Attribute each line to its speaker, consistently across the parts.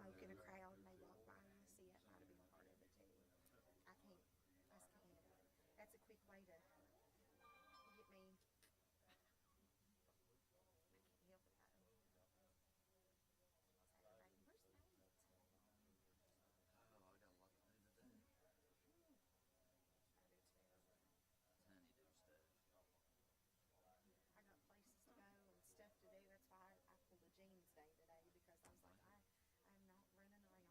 Speaker 1: smoke in a crowd and they walk by and I see it, might have been a part of it too. I can't, I just can't help it. That's a quick way to get me. I can't help it though. So, baby, where's that?
Speaker 2: Oh, I got a lot to do today.
Speaker 1: I do too.
Speaker 2: Honeydew stuff.
Speaker 1: I got places to go and stuff to do. That's why I pulled a jeans day today because I was like, I'm not running around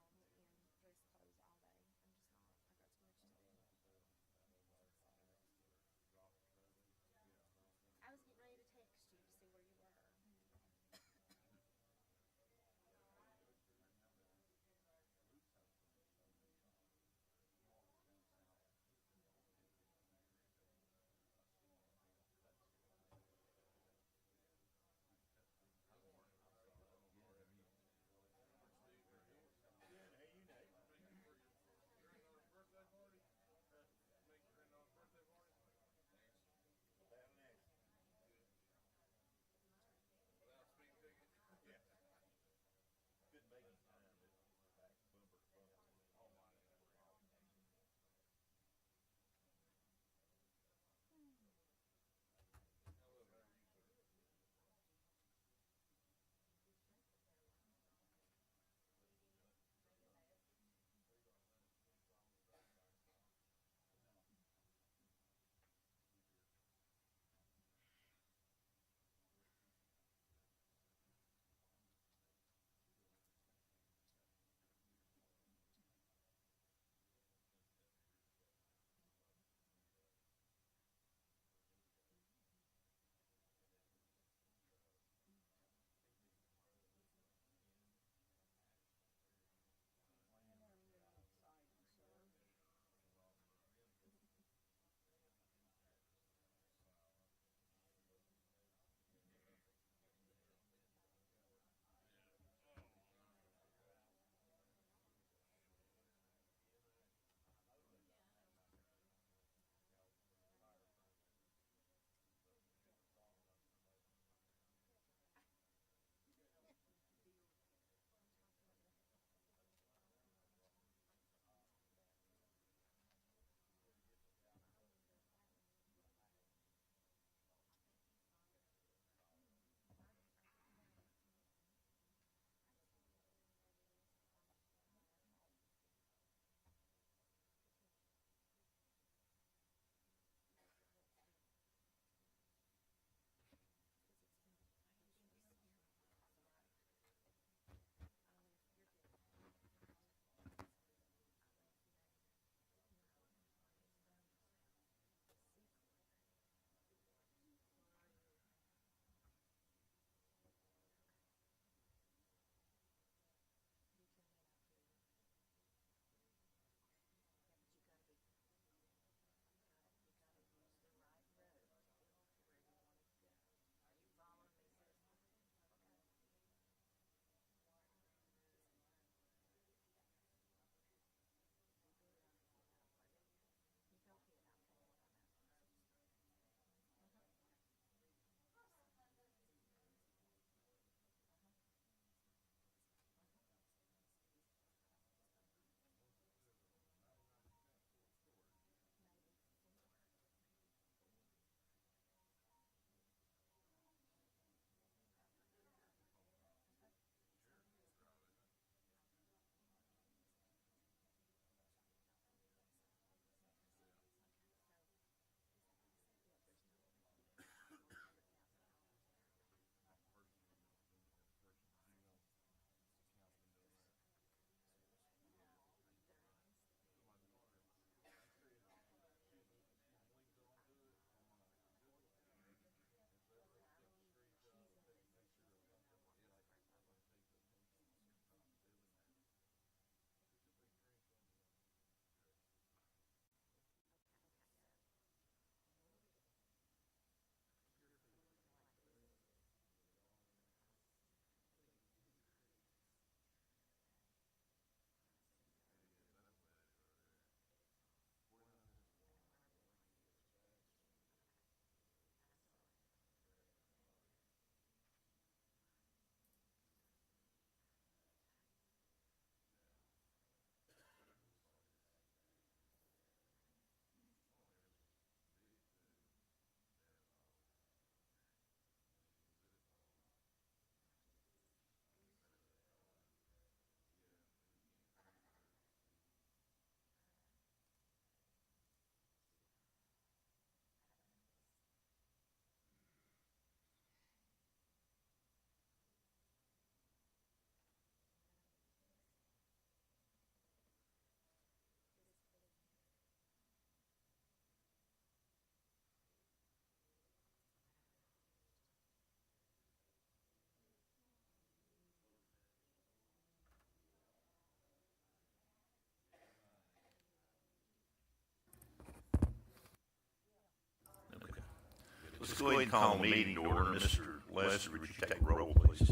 Speaker 3: Let's go ahead and call the meeting to order. Mr. Lester, would you take roll, please?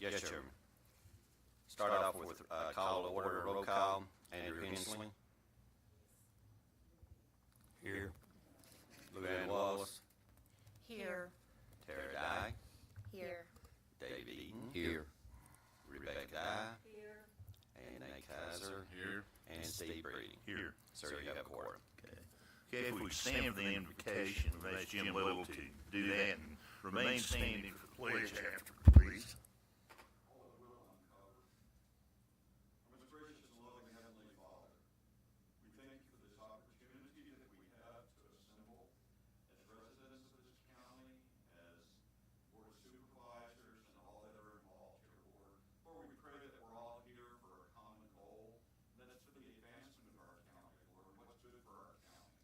Speaker 4: Yes, Chairman. Start off with call to order, roll call. Andrew Hensley.
Speaker 2: Here.
Speaker 4: Luann Wallace.
Speaker 1: Here.
Speaker 4: Tara Dye.
Speaker 1: Here.
Speaker 4: Dave Eaton.
Speaker 2: Here.
Speaker 4: Rebecca Dye.
Speaker 1: Here.
Speaker 4: And Nate Kaiser.
Speaker 2: Here.
Speaker 4: And Steve Breeding.
Speaker 3: Here.
Speaker 4: Sir, you have a quorum.
Speaker 3: Okay, if we stand for the invocation, we'll ask Jim Little to do that and remain standing for the pledge after, please.
Speaker 5: Most gracious and loving Heavenly Father, we thank you for this opportunity that we have to assemble as residents of this county, as Board of Supervisors, and all that are involved here, Lord. Lord, we pray that we're all here for a common goal, and that's for the advancement of our county, Lord, and what's good for our county.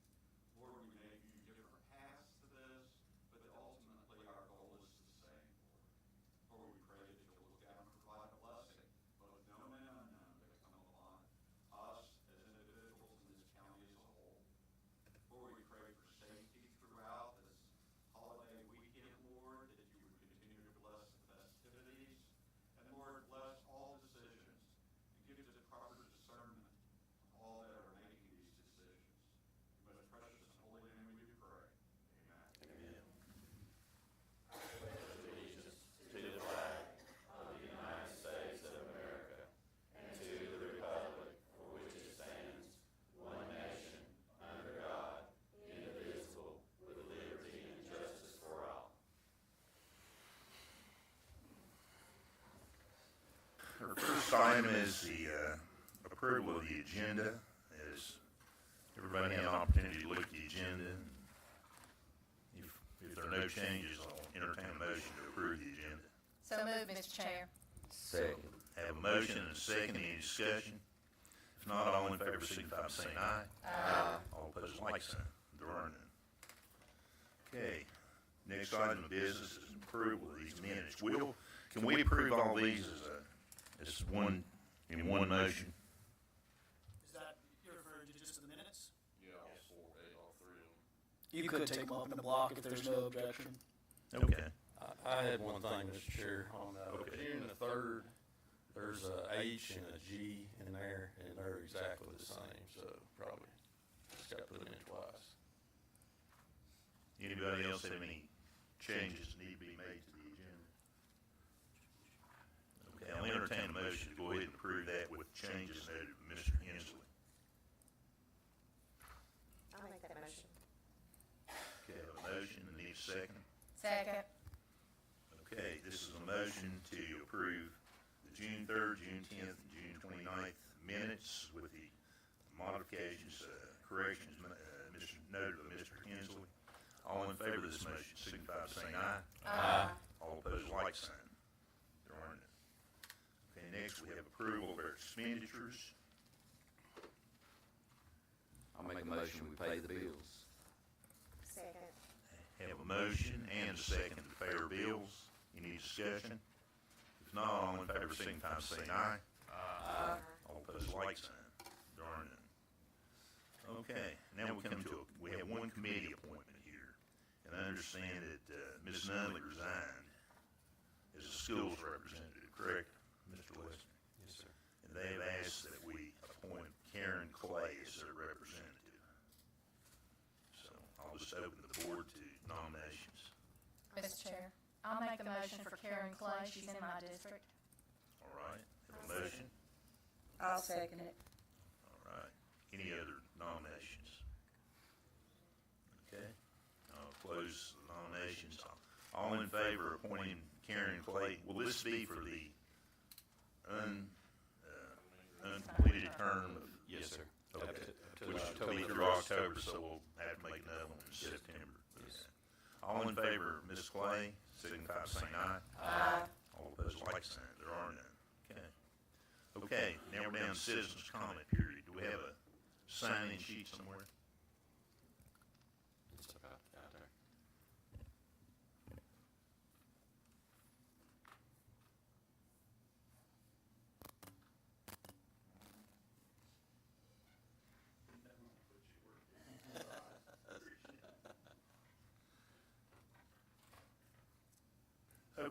Speaker 5: Lord, we may view different paths to this, but ultimately our goal is the same, Lord. Lord, we pray that you'll look down and provide a blessing, both known and unknown, that come upon us as individuals in this county as a whole. Lord, we pray for safety throughout this holiday weekend, Lord, that you would continue to bless the festivities, and Lord, bless all decisions, and give us the proper discernment on all that are making these decisions. In most precious and holy name we do pray. Amen.
Speaker 4: Amen.
Speaker 3: Our first item is the approval of the agenda. As everybody had an opportunity to look at the agenda, and if there are no changes, I'll entertain a motion to approve the agenda.
Speaker 1: So moved, Mr. Chair.
Speaker 2: Second.
Speaker 3: Have a motion and a second. Any discussion? If not, all in favor signify by saying aye.
Speaker 1: Aye.
Speaker 3: All opposed, like sign. There are none. Okay. Next item of business is approval of these minutes. Can we approve all these as one, in one motion?
Speaker 6: Is that, you're referring to just the minutes?
Speaker 5: Yeah, all three of them.
Speaker 6: You could take them up in a block if there's no objection.
Speaker 3: Okay.
Speaker 7: I had one thing, Mr. Chair, on
Speaker 3: Okay.
Speaker 7: June the 3rd, there's a H and a G in there, and they're exactly the same, so probably just got put in twice.
Speaker 3: Anybody else have any changes that need to be made to the agenda? Okay, I'll entertain a motion to go ahead and approve that with changes noted by Mr. Hensley.
Speaker 1: I'll make that motion.
Speaker 3: Okay, I have a motion and need a second.
Speaker 1: Second.
Speaker 3: Okay, this is a motion to approve the June 3rd, June 10th, and June 29th minutes with the modifications, corrections noted by Mr. Hensley. All in favor of this motion signify by saying aye.
Speaker 1: Aye.
Speaker 3: All opposed, like sign. There are none. Okay, next we have approval of our expenditures.
Speaker 2: I'll make a motion, we pay the bills.
Speaker 1: Second.
Speaker 3: Have a motion and a second to pay our bills. Any discussion? If not, all in favor signify by saying aye.
Speaker 1: Aye.
Speaker 3: All opposed, like sign. There are none. Okay, now we come to, we have one committee appointment here. And I understand that Ms. Nunley resigned as a schools representative, correct, Mr. Lester?
Speaker 4: Yes, sir.
Speaker 3: And they've asked that we appoint Karen Clay as their representative. So I'll just open the board to nominations.
Speaker 8: Mr. Chair, I'll make a motion for Karen Clay. She's in my district.
Speaker 3: All right, have a motion?
Speaker 1: I'll second it.
Speaker 3: All right. Any other nominations? Okay, I'll close the nominations. All in favor of appointing Karen Clay, will this be for the uncompleted term of?
Speaker 4: Yes, sir.
Speaker 3: Okay,
Speaker 4: To-
Speaker 3: which
Speaker 4: to-
Speaker 3: will be through October, so we'll have to make another one in September.
Speaker 4: Yes.
Speaker 3: All in favor of Ms. Clay, signify by saying aye.
Speaker 1: Aye.
Speaker 3: All opposed, like sign. There are none. Okay. Okay, now we're down to citizens' comment period. Do we have a sign-in sheet somewhere?
Speaker 4: It's about out there.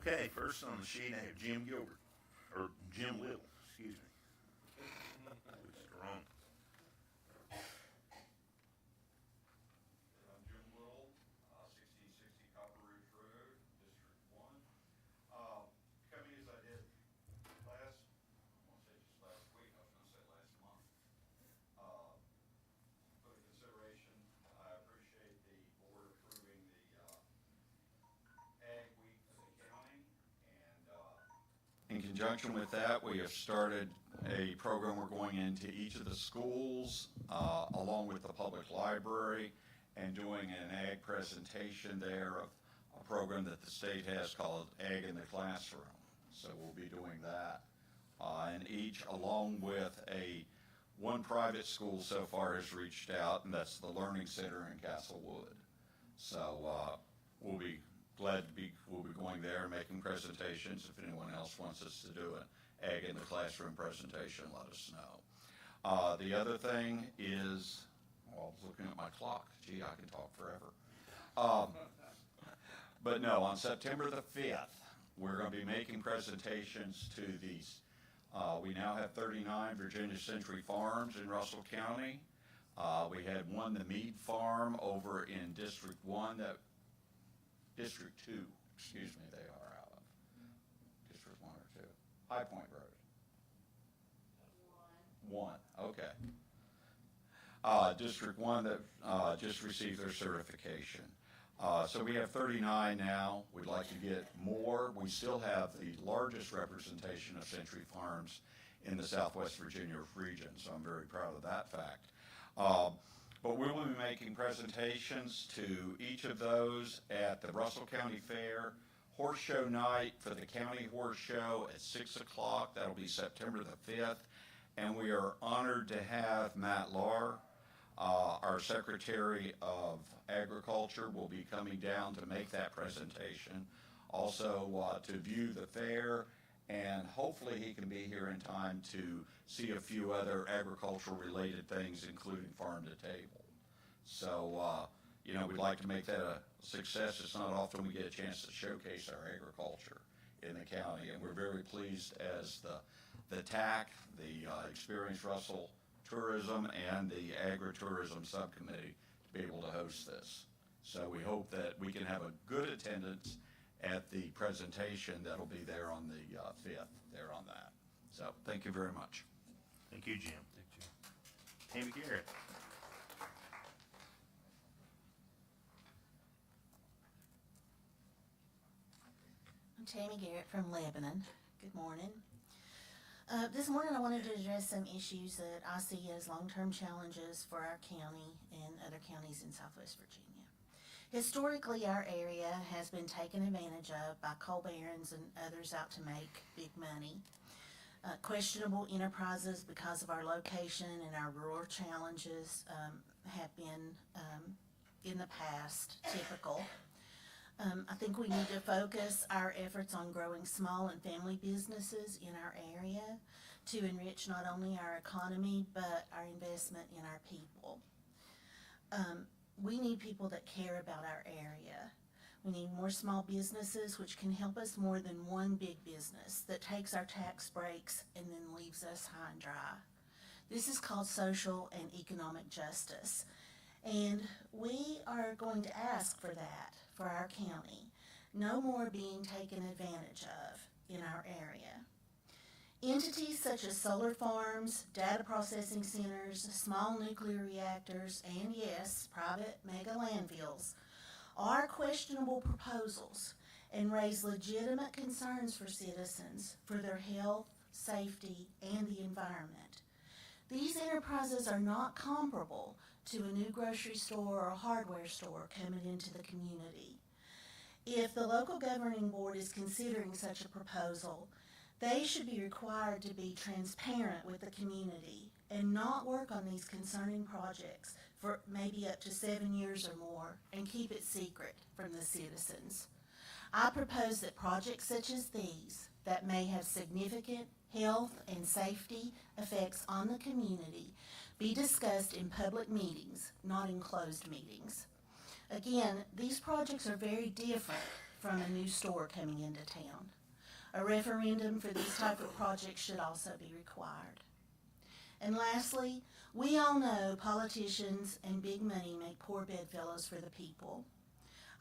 Speaker 3: Okay, first on the sheet, I have Jim Gilbert, or Jim Little, excuse me. Which is wrong.
Speaker 5: I'm Jim Little, 1660 Copper Ridge Road, District 1. Coming as I did last, I won't say just last week, I was going to say last month. For the consideration, I appreciate the board approving the Ag Week for the county. And in conjunction with that, we have started a program. We're going into each of the schools, along with the public library, and doing an ag presentation there of a program that the state has called Ag in the Classroom. So we'll be doing that. And each, along with one private school so far has reached out, and that's the Learning Center in Castlewood. So we'll be we'll be going there and making presentations. If anyone else wants us to do an Ag in the Classroom presentation, let us know. The other thing is, well, I was looking at my clock. Gee, I can talk forever. But no, on September the 5th, we're going to be making presentations to these. We now have 39 Virginia Century Farms in Russell County. We had one, the Mead Farm, over in District 2, excuse me, they are out of District 1 or 2. High Point Road. One, okay. District 1 that just received their certification. So we have 39 now. We'd like to get more. We still have the largest representation of Century Farms in the Southwest Virginia region, so I'm very proud of that fact. But we will be making presentations to each of those at the Russell County Fair, Horse Show Night for the County Horse Show at 6 o'clock. That'll be September the 5th. And we are honored to have Matt Lahr, our Secretary of Agriculture, will be coming down to make that presentation. Also to view the fair, and hopefully he can be here in time to see a few other agricultural related things, including farm to table. So, you know, we'd like to make that a success. It's not often we get a chance to showcase our agriculture in the county, and we're very pleased as the TAC, the Experience Russell Tourism, and the Agritourism Subcommittee to be able to host this. So we hope that we can have a good attendance at the presentation that'll be there on the 5th, there on that. So thank you very much.
Speaker 3: Thank you, Jim. Tammy Garrett.
Speaker 9: I'm Tammy Garrett from Lebanon. Good morning. This morning I wanted to address some issues that I see as long-term challenges for our county and other counties in Southwest Virginia. Historically, our area has been taken advantage of by coal barons and others out to make big money. Questionable enterprises because of our location and our rural challenges have been, in the past, typical. I think we need to focus our efforts on growing small and family businesses in our area to enrich not only our economy, but our investment in our people. We need people that care about our area. We need more small businesses, which can help us more than one big business that takes our tax breaks and then leaves us high and dry. This is called social and economic justice. And we are going to ask for that for our county. No more being taken advantage of in our area. Entities such as solar farms, data processing centers, small nuclear reactors, and yes, private mega landfills are questionable proposals and raise legitimate concerns for citizens for their health, safety, and the environment. These enterprises are not comparable to a new grocery store or hardware store coming into the community. If the local governing board is considering such a proposal, they should be required to be transparent with the community and not work on these concerning projects for maybe up to 7 years or more and keep it secret from the citizens. I propose that projects such as these that may have significant health and safety effects on the community be discussed in public meetings, not in closed meetings. Again, these projects are very different from a new store coming into town. A referendum for these type of projects should also be required. And lastly, we all know politicians and big money make poor bedfellows for the people.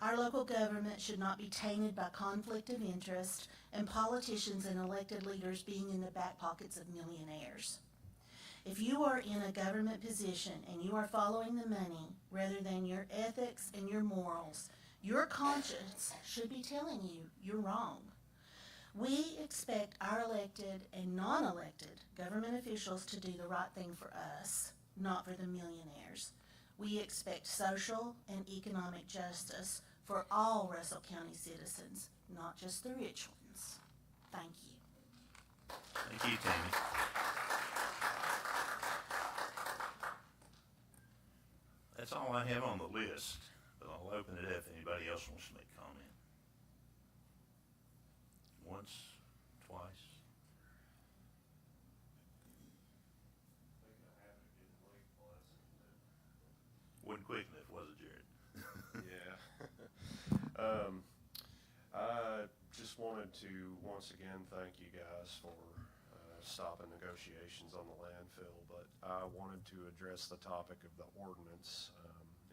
Speaker 9: Our local government should not be tainted by conflict of interest and politicians and elected leaders being in the back pockets of millionaires. If you are in a government position and you are following the money rather than your ethics and your morals, your conscience should be telling you you're wrong. We expect our elected and non-elected government officials to do the right thing for us, not for the millionaires. We expect social and economic justice for all Russell County citizens, not just the rich ones. Thank you.
Speaker 3: Thank you, Tammy. That's all I have on the list, but I'll open it up if anybody else wants to make a comment. Once, twice. Wasn't quick enough, was it, Jared?
Speaker 10: Yeah. I just wanted to once again thank you guys for stopping negotiations on the landfill, but I wanted to address the topic of the ordinance.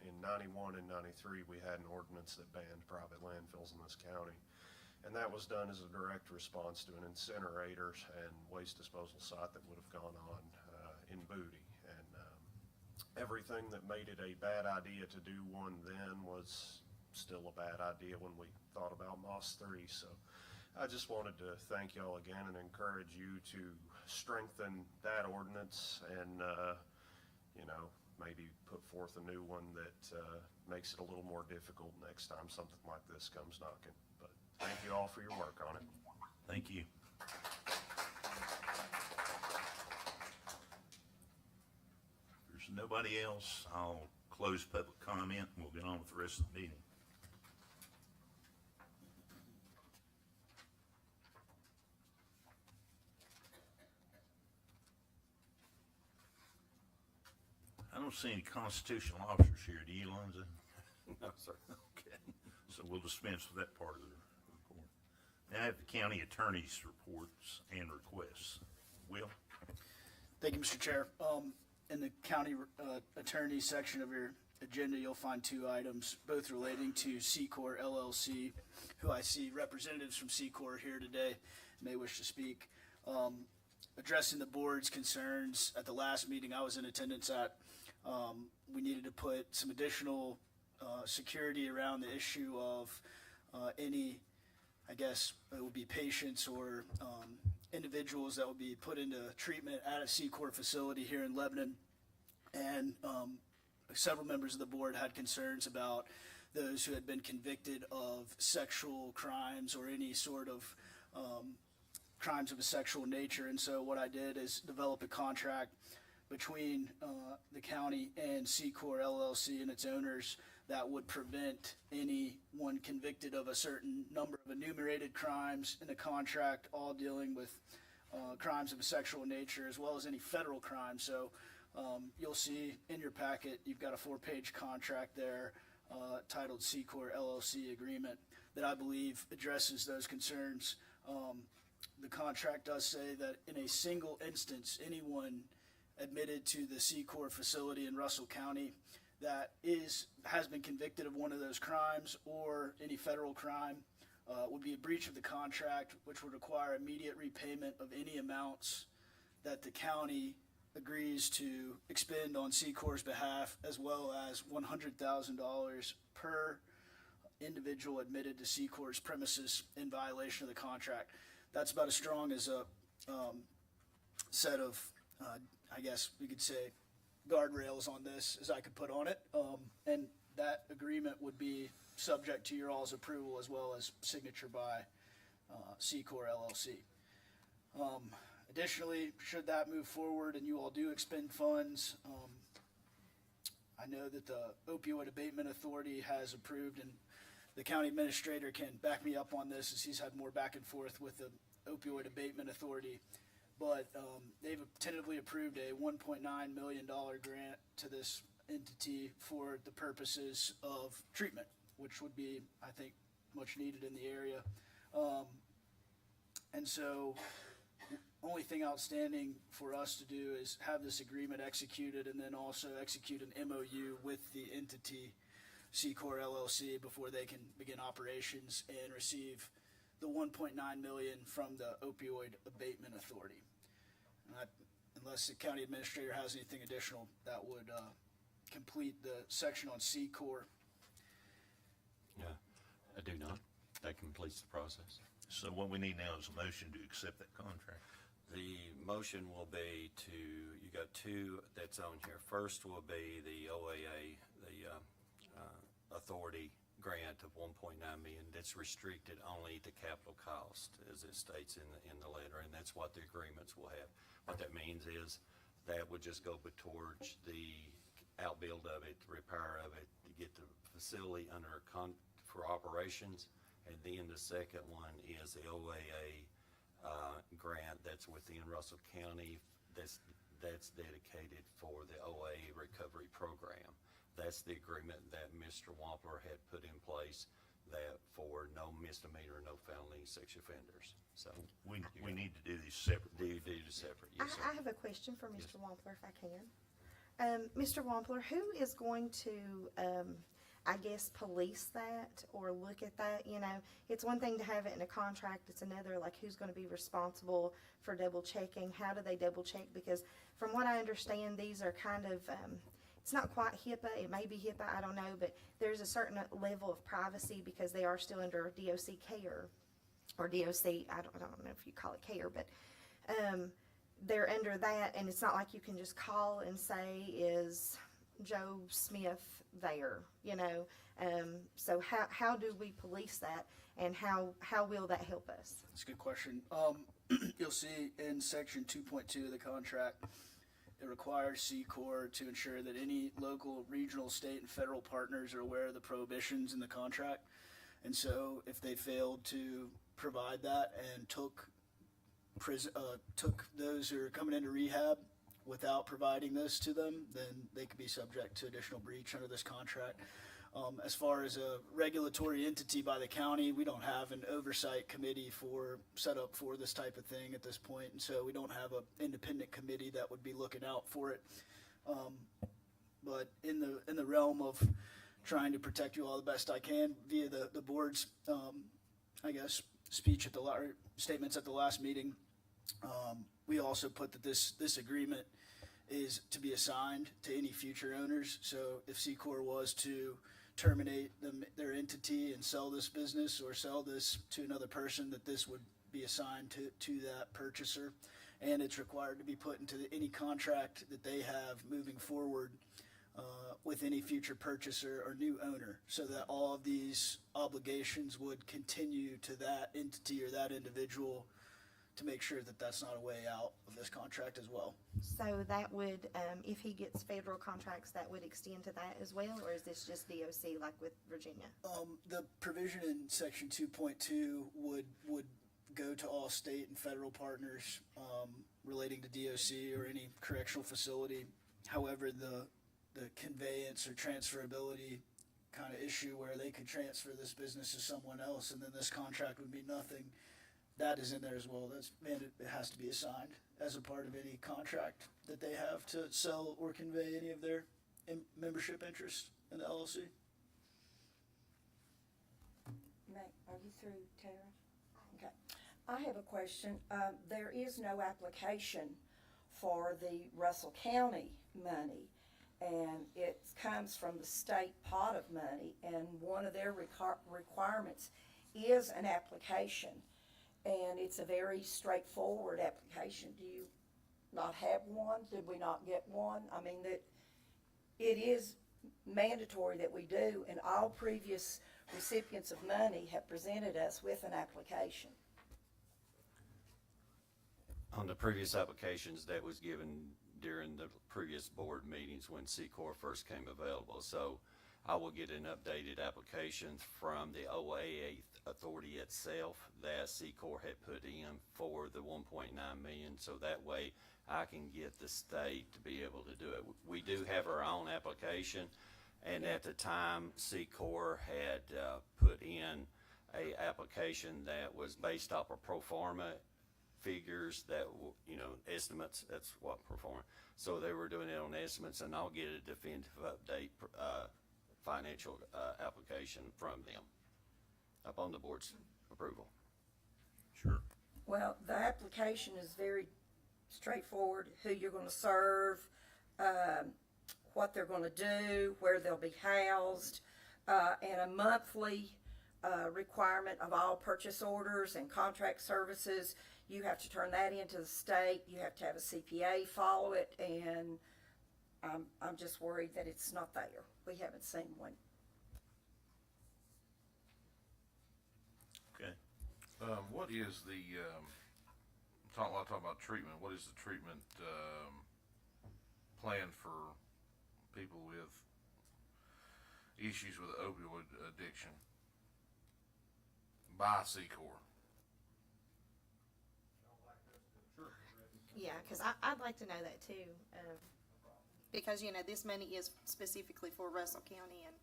Speaker 10: In 91 and 93, we had an ordinance that banned private landfills in this county. And that was done as a direct response to an incinerator and waste disposal site that would have gone on in Booty. And everything that made it a bad idea to do one then was still a bad idea when we thought about MOS 3. So I just wanted to thank y'all again and encourage you to strengthen that ordinance and, maybe put forth a new one that makes it a little more difficult next time something like this comes knocking. But thank you all for your work on it.
Speaker 3: Thank you. If there's nobody else, I'll close public comment and we'll get on with the rest of the meeting. I don't see any constitutional officers here. Do you, Lonzo?
Speaker 4: No, sir.
Speaker 3: Okay. So we'll dispense with that part of the report. Now I have the county attorney's reports and requests. Will?
Speaker 6: Thank you, Mr. Chair. In the county attorney section of your agenda, you'll find two items, both relating to Secor LLC, who I see representatives from Secor here today may wish to speak. Addressing the board's concerns at the last meeting I was in attendance at, we needed to put some additional security around the issue of any, I guess it would be patients or individuals that would be put into treatment at a Secor facility here in Lebanon. And several members of the board had concerns about those who had been convicted of sexual crimes or any sort of crimes of a sexual nature. And so what I did is develop a contract between the county and Secor LLC and its owners that would prevent anyone convicted of a certain number of enumerated crimes in the contract, all dealing with crimes of a sexual nature, as well as any federal crimes. So you'll see in your packet, you've got a 4-page contract there titled Secor LLC Agreement that I believe addresses those concerns. The contract does say that in a single instance, anyone admitted to the Secor facility in Russell County that has been convicted of one of those crimes or any federal crime would be a breach of the contract, which would require immediate repayment of any amounts that the county agrees to expend on Secor's behalf, as well as $100,000 per individual admitted to Secor's premises in violation of the contract. That's about as strong as a set of, I guess we could say, guardrails on this as I could put on it. And that agreement would be subject to your all's approval as well as signature by Secor LLC. Additionally, should that move forward and you all do expend funds, I know that the Opioid Abatement Authority has approved, and the county administrator can back me up on this as he's had more back and forth with the Opioid Abatement Authority, but they've tentatively approved a $1.9 million grant to this entity for the purposes of treatment, which would be, I think, much needed in the area. And so, only thing outstanding for us to do is have this agreement executed and then also execute an MOU with the entity C-Corp LLC before they can begin operations and receive the $1.9 million from the Opioid Abatement Authority. And unless the county administrator has anything additional, that would complete the section on C-Corp.
Speaker 4: Yeah, I do not. That completes the process.
Speaker 3: So what we need now is a motion to accept that contract.
Speaker 4: The motion will be to, you got two that's on here. First will be the OAA, the authority grant of 1.9 million. That's restricted only to capital cost, as it states in the letter, and that's what the agreements will have. What that means is that would just go towards the outbuild of it, the repair of it, to get the facility under for operations. And then the second one is the OAA grant that's within Russell County that's dedicated for the OAA recovery program. That's the agreement that Mr. Wampler had put in place that for no misdemeanor, no felony sex offenders. So
Speaker 3: We need to do these separately.
Speaker 4: do separate. Yes, sir.
Speaker 1: I have a question for Mr. Wampler, if I can. Mr. Wampler, who is going to, I guess, police that or look at that? You know, it's one thing to have it in a contract. It's another, like, who's going to be responsible for double checking? How do they double check? Because from what I understand, these are kind of, it's not quite HIPAA. It may be HIPAA, I don't know, but there's a certain level of privacy because they are still under DOC care or DOC. I don't know if you call it care, but they're under that, and it's not like you can just call and say, is Joe Smith there, you know? So how do we police that, and how will that help us?
Speaker 6: That's a good question. You'll see in section 2.2 of the contract, it requires C-Corp to ensure that any local, regional, state, and federal partners are aware of the prohibitions in the contract. And so if they failed to provide that and took those who are coming into rehab without providing this to them, then they could be subject to additional breach under this contract. As far as a regulatory entity by the county, we don't have an oversight committee set up for this type of thing at this point, and so we don't have an independent committee that would be looking out for it. But in the realm of trying to protect you all the best I can via the board's, I guess, statements at the last meeting, we also put that this agreement is to be assigned to any future owners. So if C-Corp was to terminate their entity and sell this business or sell this to another person, that this would be assigned to that purchaser. And it's required to be put into any contract that they have moving forward with any future purchaser or new owner, so that all of these obligations would continue to that entity or that individual, to make sure that that's not a way out of this contract as well.
Speaker 1: So that would, if he gets federal contracts, that would extend to that as well, or is this just DOC like with Virginia?
Speaker 6: The provision in section 2.2 would go to all state and federal partners relating to DOC or any correctional facility. However, the conveyance or transferability kind of issue where they could transfer this business to someone else and then this contract would mean nothing, that is in there as well. It has to be assigned as a part of any contract that they have to sell or convey any of their membership interests in the LLC.
Speaker 11: Are you through, Tara? Okay. I have a question. There is no application for the Russell County money, and it comes from the state pot of money, and one of their requirements is an application. And it's a very straightforward application. Do you not have one? Did we not get one? I mean, that it is mandatory that we do, and all previous recipients of money have presented us with an application.
Speaker 4: On the previous applications, that was given during the previous board meetings when C-Corp first came available. So I will get an updated application from the OAA authority itself that C-Corp had put in for the 1.9 million, so that way I can get the state to be able to do it. We do have our own application, and at the time C-Corp had put in a application that was based off of pro forma figures that, estimates, that's what pro forma. So they were doing it on estimates, and I'll get a definitive update, financial, application from them upon the board's approval.
Speaker 3: Sure.
Speaker 11: Well, the application is very straightforward, who you're gonna serve, what they're gonna do, where they'll be housed, and a monthly, requirement of all purchase orders and contract services. You have to turn that into the state, you have to have a CPA follow it, and I'm just worried that it's not there. We haven't seen one.
Speaker 3: Okay.
Speaker 12: What is the, talk about treatment, what is the treatment, plan for people with issues with opioid addiction by C-Corps?
Speaker 1: Yeah, because I'd like to know that too. Because, this money is specifically for Russell County and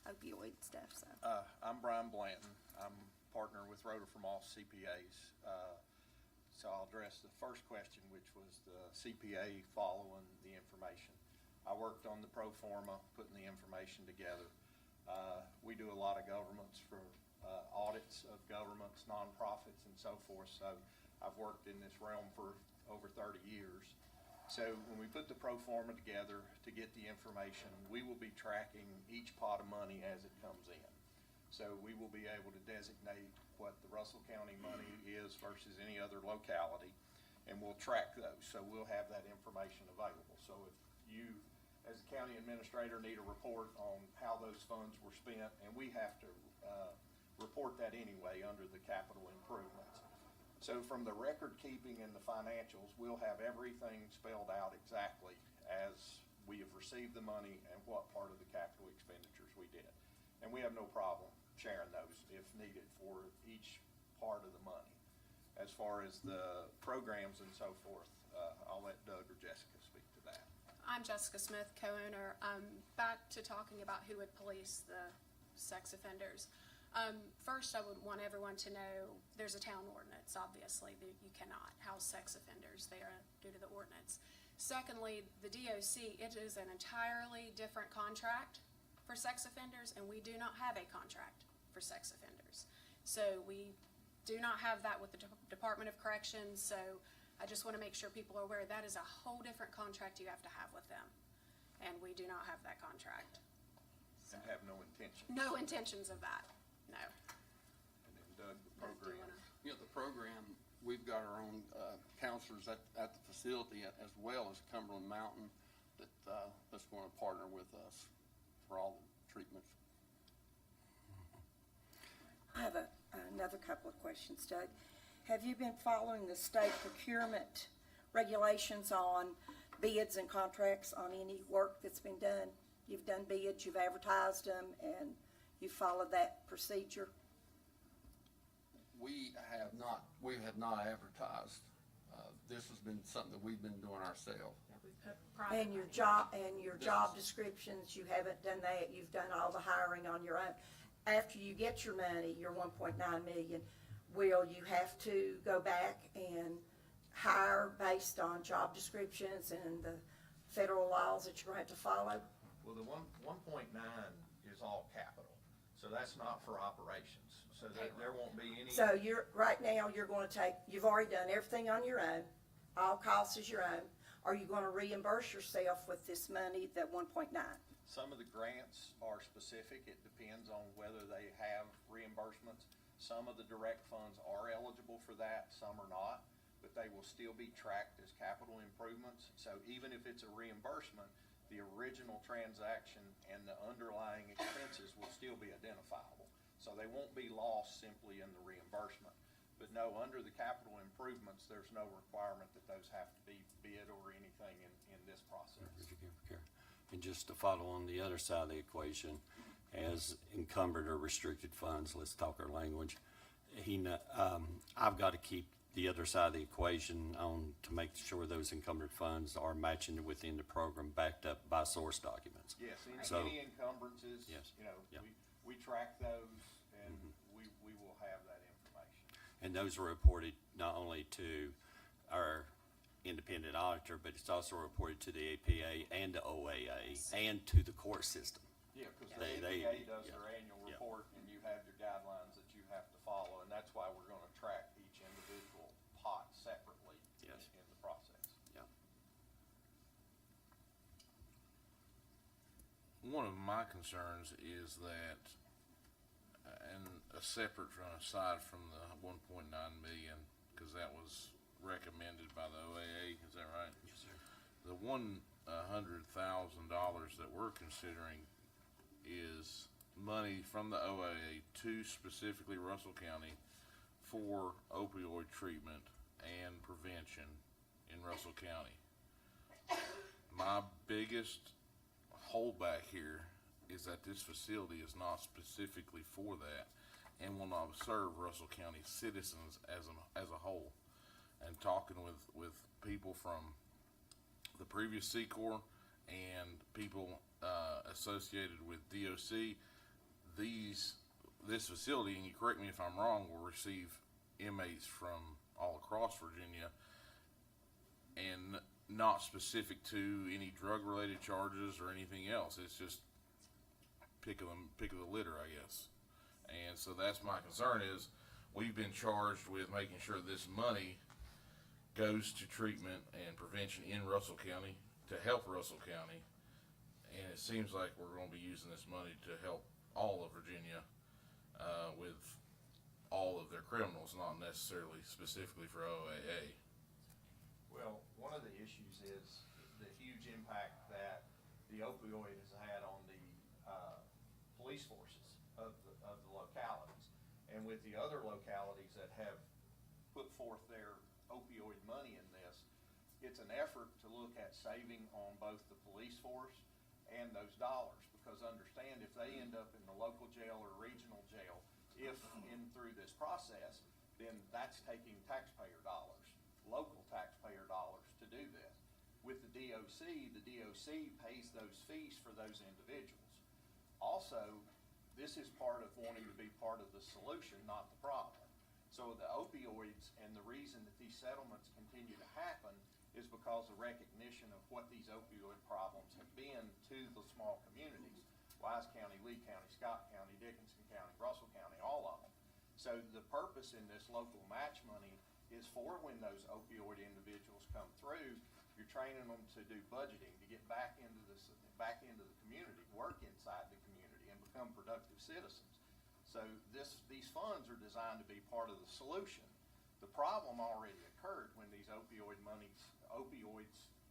Speaker 1: opioid stuff, so.
Speaker 13: I'm Brian Blanton. I'm partner with Rotor from all CPAs. So I'll address the first question, which was the CPA following the information. I worked on the pro forma, putting the information together. We do a lot of governments for audits of governments, nonprofits, and so forth. So I've worked in this realm for over 30 years. So when we put the pro forma together to get the information, we will be tracking each pot of money as it comes in. So we will be able to designate what the Russell County money is versus any other locality, and we'll track those. So we'll have that information available. So if you, as a county administrator, need a report on how those funds were spent, and we have to report that anyway under the capital improvements. So from the record keeping and the financials, we'll have everything spelled out exactly as we have received the money and what part of the capital expenditures we did. And we have no problem sharing those if needed for each part of the money. As far as the programs and so forth, I'll let Doug or Jessica speak to that.
Speaker 14: I'm Jessica Smith, co-owner. Back to talking about who would police the sex offenders. First, I would want everyone to know there's a town ordinance, obviously, that you cannot house sex offenders there due to the ordinance. Secondly, the DOC, it is an entirely different contract for sex offenders, and we do not have a contract for sex offenders. So we do not have that with the Department of Corrections, so I just want to make sure people are aware that is a whole different contract you have to have with them, and we do not have that contract.
Speaker 13: And have no intention.
Speaker 14: No intentions of that, no.
Speaker 13: And then Doug, the
Speaker 14: Do you
Speaker 13: program.
Speaker 14: wanna-
Speaker 15: The program, we've got our own counselors at the facility as well as Cumberland Mountain that's going to partner with us for all the treatments.
Speaker 11: I have another couple of questions, Doug. Have you been following the state procurement regulations on bids and contracts on any work that's been done? You've done bids, you've advertised them, and you followed that procedure?
Speaker 15: We have not advertised. This has been something that we've been doing ourselves.
Speaker 11: And your job descriptions, you haven't done that, you've done all the hiring on your own. After you get your money, your 1.9 million, will you have to go back and hire based on job descriptions and the federal laws that you're going to have to follow?
Speaker 13: Well, the 1.9 is all capital, so that's not for operations. So there won't be any.
Speaker 11: So right now, you've already done everything on your own, all costs is your own. Are you gonna reimburse yourself with this money, that 1.9?
Speaker 13: Some of the grants are specific. It depends on whether they have reimbursements. Some of the direct funds are eligible for that, some are not, but they will still be tracked as capital improvements. So even if it's a reimbursement, the original transaction and the underlying expenses will still be identifiable. So they won't be lost simply in the reimbursement. But no, under the capital improvements, there's no requirement that those have to be bid or anything in this process.
Speaker 4: And just to follow on the other side of the equation, as encumbered or restricted funds, let's talk our language, I've got to keep the other side of the equation on to make sure those encumbered funds are matching within the program, backed up by source documents.
Speaker 13: Yes,
Speaker 4: So-
Speaker 13: any encumbrances,
Speaker 4: Yes.
Speaker 13: you know,
Speaker 4: Yep.
Speaker 13: we track those, and we we will have that information.
Speaker 4: And those are reported not only to our independent auditor, but it's also reported to the APA and the OAA and to the court system.
Speaker 13: Yeah, because the
Speaker 4: They-
Speaker 13: APA does
Speaker 4: yeah.
Speaker 13: their annual
Speaker 4: Yeah.
Speaker 13: report, and you have your guidelines that you have to follow, and that's why we're gonna track each individual pot separately
Speaker 4: Yes.
Speaker 13: in the process.
Speaker 4: Yeah.
Speaker 12: One of my concerns is that, and a separate from, aside from the 1.9 million, because that was recommended by the OAA, is that right?
Speaker 4: Yes, sir.
Speaker 12: The $100,000 that we're considering is money from the OAA to specifically Russell County for opioid treatment and prevention in Russell County. My biggest holdback here is that this facility is not specifically for that and will not serve Russell County citizens as a whole. And talking with people from the previous C-Corps and people associated with DOC, this facility, and you correct me if I'm wrong, will receive inmates from all across Virginia and not specific to any drug-related charges or anything else. It's just pick of the litter, I guess. And so that's my concern is we've been charged with making sure this money goes to treatment and prevention in Russell County to help Russell County. And it seems like we're going to be using this money to help all of Virginia with all of their criminals, not necessarily specifically for OAA.
Speaker 13: Well, one of the issues is the huge impact that the opioid has had on the police forces of the localities. And with the other localities that have put forth their opioid money in this, it's an effort to look at saving on both the police force and those dollars. Because understand, if they end up in the local jail or regional jail, if in through this process, then that's taking taxpayer dollars, local taxpayer dollars to do this. With the DOC pays those fees for those individuals. Also, this is part of wanting to be part of the solution, not the problem. So the opioids, and the reason that these settlements continue to happen is because of recognition of what these opioid problems have been to the small communities. Wise County, Lee County, Scott County, Dickinson County, Russell County, all of them. So the purpose in this local match money is for when those opioid individuals come through, you're training them to do budgeting, to get back into the community, work inside the community, and become productive citizens. So these funds are designed to be part of the solution. The problem already occurred when these opioids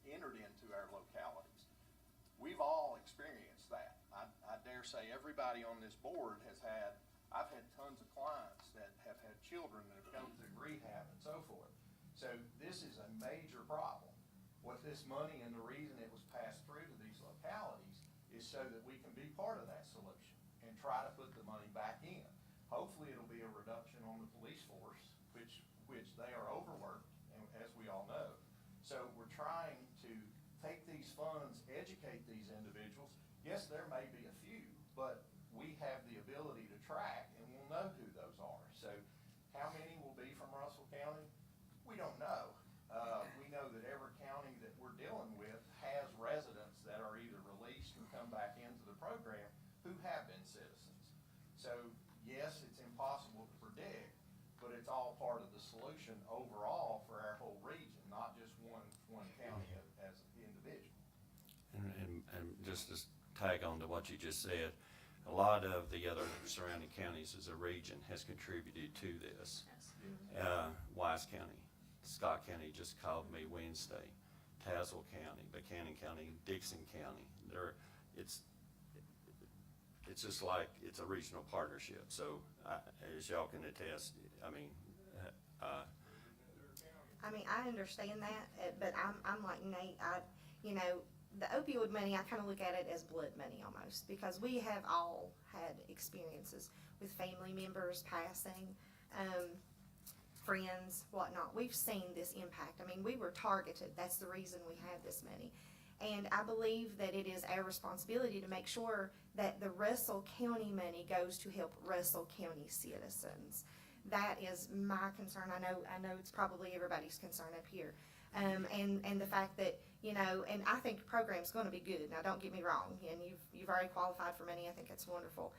Speaker 13: entered into our localities. We've all experienced that. I dare say everybody on this board I've had tons of clients that have had children that have come through rehab and so forth. So this is a major problem. What this money, and the reason it was passed through to these localities, is so that we can be part of that solution and try to put the money back in. Hopefully it'll be a reduction on the police force, which they are overworked, and as we all know. So we're trying to take these funds, educate these individuals. Yes, there may be a few, but we have the ability to track, and we'll know who those are. So how many will be from Russell County? We don't know. We know that every county that we're dealing with has residents that are either released or come back into the program who have been citizens. So yes, it's impossible to predict, but it's all part of the solution overall for our whole region, not just one county as an individual.
Speaker 4: And just to tag on to what you just said, a lot of the other surrounding counties as a region has contributed to this. Wise County, Scott County just called me Wednesday, Tazewell County, Buchanan County, Dixon County. It's just like it's a regional partnership. So as y'all can attest, I mean,
Speaker 1: I understand that, but I'm like Nate. The opioid money, I kind of look at it as blood money almost, because we have all had experiences with family members passing, friends, whatnot. We've seen this impact. I mean, we were targeted. That's the reason we have this money. And I believe that it is our responsibility to make sure that the Russell County money goes to help Russell County citizens. That is my concern. I know it's probably everybody's concern up here. And the fact that, you know, and I think the program's gonna be good. Now, don't get me wrong, and you've already qualified for money. I think that's wonderful.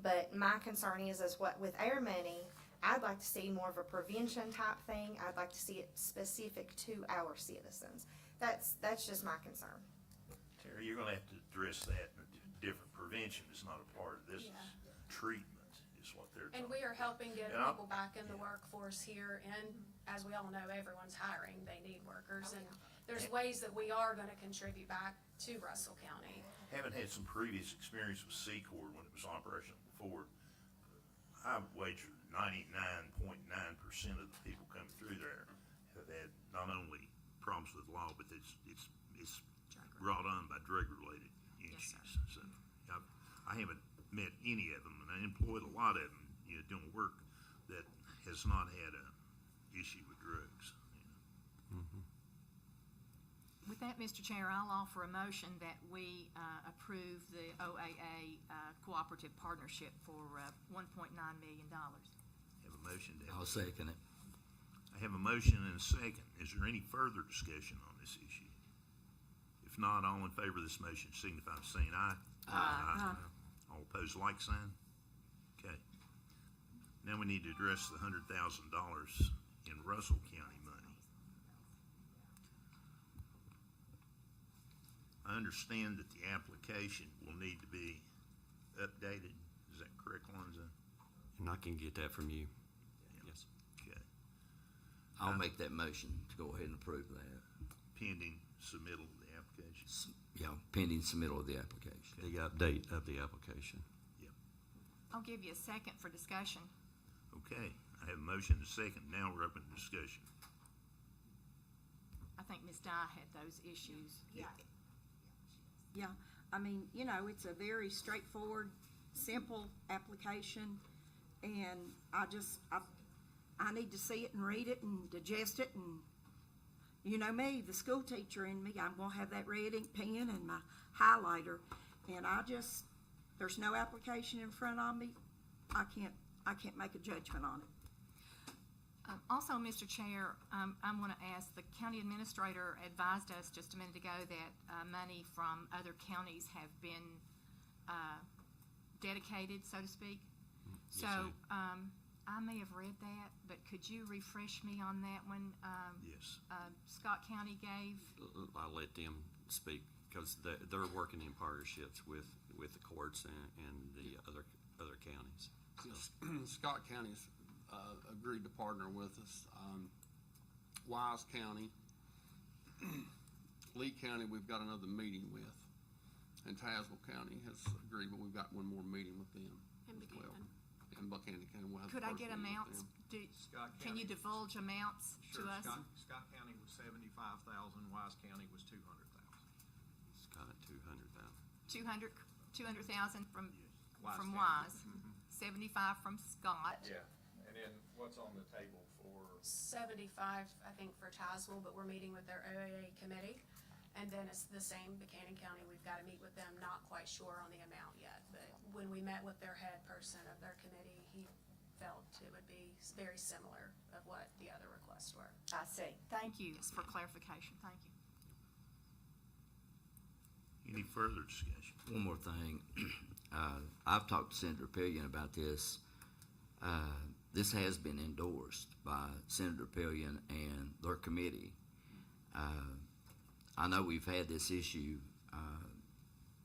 Speaker 1: But my concern is what with our money, I'd like to see more of a prevention type thing. I'd like to see it specific to our citizens. That's just my concern.
Speaker 3: Terry, you're gonna have to address that in a different. Prevention is not a part of this.
Speaker 14: Yeah.
Speaker 3: Treatment is what they're talking
Speaker 14: And we are helping get
Speaker 3: And
Speaker 14: people back in the workforce here, and as we all know, everyone's hiring, they need workers, and there's ways that we are gonna contribute back to Russell County.
Speaker 3: Having had some previous experience with Secord when it was operational before, I wager 99.9% of the people coming through there have had not only problems with law, but it's brought on by drug-related issues. So I haven't met any of them, and I employed a lot of them, you know, doing work that has not had a issue with drugs.
Speaker 16: With that, Mr. Chair, I'll offer a motion that we approve the OAA cooperative partnership for $1.9 million.
Speaker 3: Have a motion to have.
Speaker 2: I'll second it.
Speaker 3: I have a motion and a second. Is there any further discussion on this issue? If not, all in favor of this motion signify by saying aye. Aye. All opposed, like sign. Okay. Now we need to address the $100,000 in Russell County money. I understand that the application will need to be updated. Is that correct, Lonzo?
Speaker 4: And I can get that from you. Yes.
Speaker 3: Okay.
Speaker 2: I'll make that motion to go ahead and approve that.
Speaker 3: Pending submittal of the application.
Speaker 2: Yeah, pending submittal of the application.
Speaker 4: The update of the application.
Speaker 3: Yep.
Speaker 16: I'll give you a second for discussion.
Speaker 3: Okay. I have a motion and a second. Now we're open to discussion.
Speaker 16: I think Ms. Dye had those issues.
Speaker 17: Yeah, I mean, you know, it's a very straightforward, simple application, and I need to see it and read it and digest it, and you know me, the school teacher in me, I'm gonna have that red ink pen and my highlighter, and there's no application in front of me. I can't make a judgment on it.
Speaker 16: Also, Mr. Chair, I want to ask, the county administrator advised us just a minute ago that money from other counties have been dedicated, so to speak.
Speaker 4: Yes,
Speaker 16: So
Speaker 4: ma'am.
Speaker 16: I may have read that, but could you refresh me on that when
Speaker 3: Yes.
Speaker 16: Scott County gave?
Speaker 4: I'll let them speak because they're working in partnerships with the courts and the other counties.
Speaker 15: Scott County's agreed to partner with us. Wise County, Lee County, we've got another meeting with, and Tazewell County has agreed, but we've got one more meeting with them
Speaker 14: And
Speaker 15: as well.
Speaker 14: Buchanan.
Speaker 15: And Buchanan County, we'll have.
Speaker 16: Could
Speaker 15: the
Speaker 16: I
Speaker 15: first
Speaker 16: get
Speaker 15: meeting with
Speaker 16: amounts?
Speaker 15: them.
Speaker 16: Can you divulge amounts to us?
Speaker 5: Scott County was 75,000, Wise County was 200,000.
Speaker 4: Scott, 200,000.
Speaker 16: 200,000 from
Speaker 5: Wise
Speaker 16: from
Speaker 5: County.
Speaker 16: Wise, 75 from Scott.
Speaker 10: Yeah, and then what's on the table for?
Speaker 14: 75, I think, for Tazewell, but we're meeting with their OAA committee. And then it's the same, Buchanan County, we've got to meet with them, not quite sure on the amount yet. But when we met with their head person of their committee, he felt it would be very similar of what the other requests were.
Speaker 1: I see.
Speaker 16: Thank you for clarification. Thank you.
Speaker 3: Any further discussion?
Speaker 2: One more thing. I've talked to Senator Pillion about this. This has been endorsed by Senator Pillion and their committee. I know we've had this issue.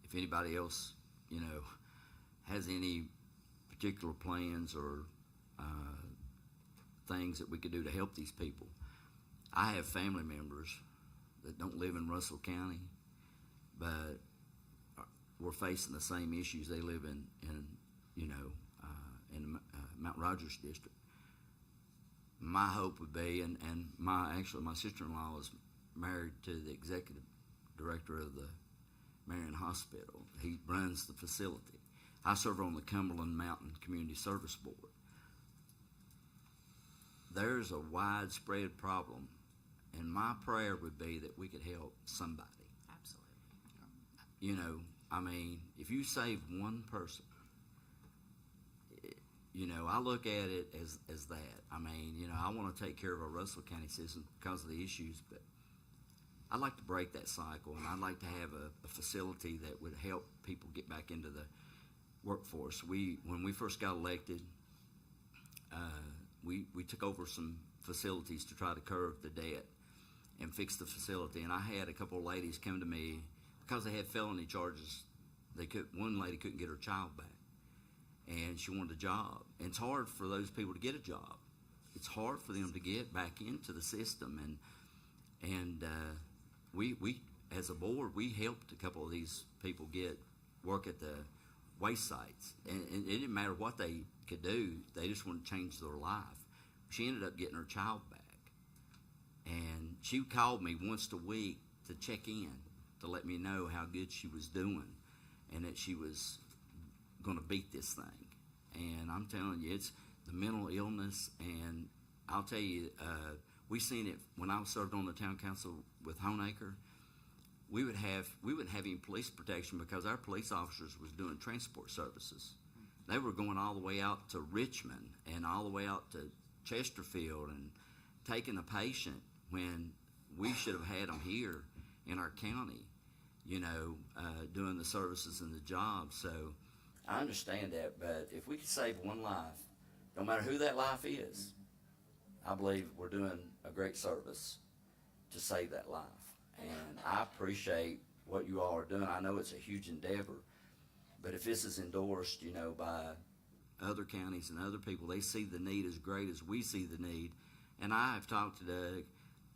Speaker 2: If anybody else, you know, has any particular plans or things that we could do to help these people. I have family members that don't live in Russell County, but we're facing the same issues they live in you know, in the Mount Rogers district. My hope would be, and my sister-in-law is married to the executive director of the Marion Hospital. He runs the facility. I serve on the Cumberland Mountain Community Service Board. There's a widespread problem And my prayer would be that we could help somebody.
Speaker 16: Absolutely.
Speaker 2: You know, I mean, if you save one person, you know, I look at it as that. I mean, you know, I want to take care of our Russell County citizens because of the issues, but I'd like to break that cycle, and I'd like to have a facility that would help people get back into the workforce. When we first got elected, we took over some facilities to try to curb the debt and fix the facility. And I had a couple of ladies come to me because they had felony charges. One lady couldn't get her child back, and she wanted a job. And it's hard for those people to get a job. It's hard for them to get back into the system. And we as a board, we helped a couple of these people get work at the waste sites, and it didn't matter what they could do. They just wanted to change their life. She ended up getting her child back, and she called me once a week to check in to let me know how good she was doing and that she was going to beat this thing. And I'm telling you, it's the mental illness, and I'll tell you, we seen it when I served on the town council with Honaker. We would have even police protection because our police officers was doing transport services. They were going all the way out to Richmond and all the way out to Chesterfield and taking a patient when we should have had them here in our county, you know, doing the services and the jobs. So I understand that, but if we could save one life, no matter who that life is, I believe we're doing a great service to save that life. And I appreciate what you all are doing. I know it's a huge endeavor, but if this is endorsed, you know, by other counties and other people, they see the need as great as we see the need. And I have talked to Doug.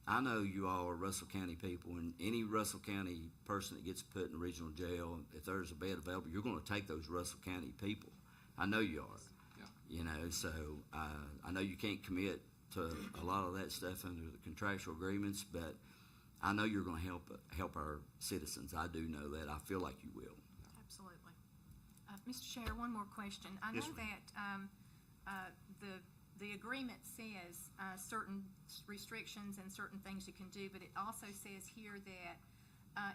Speaker 2: I know you all are Russell County people, and any Russell County person that gets put in a regional jail, if there's a bed available, you're going to take those Russell County people. I know you are. Yeah. You know, so I know you can't commit to a lot of that stuff under the contractual agreements, but I know you're going to help our citizens. I do know that. I feel like you will.
Speaker 16: Absolutely. Mr. Chair, one more question. I know
Speaker 3: Yes, ma'am.
Speaker 16: that the agreement says certain restrictions and certain things you can do, but it also says here that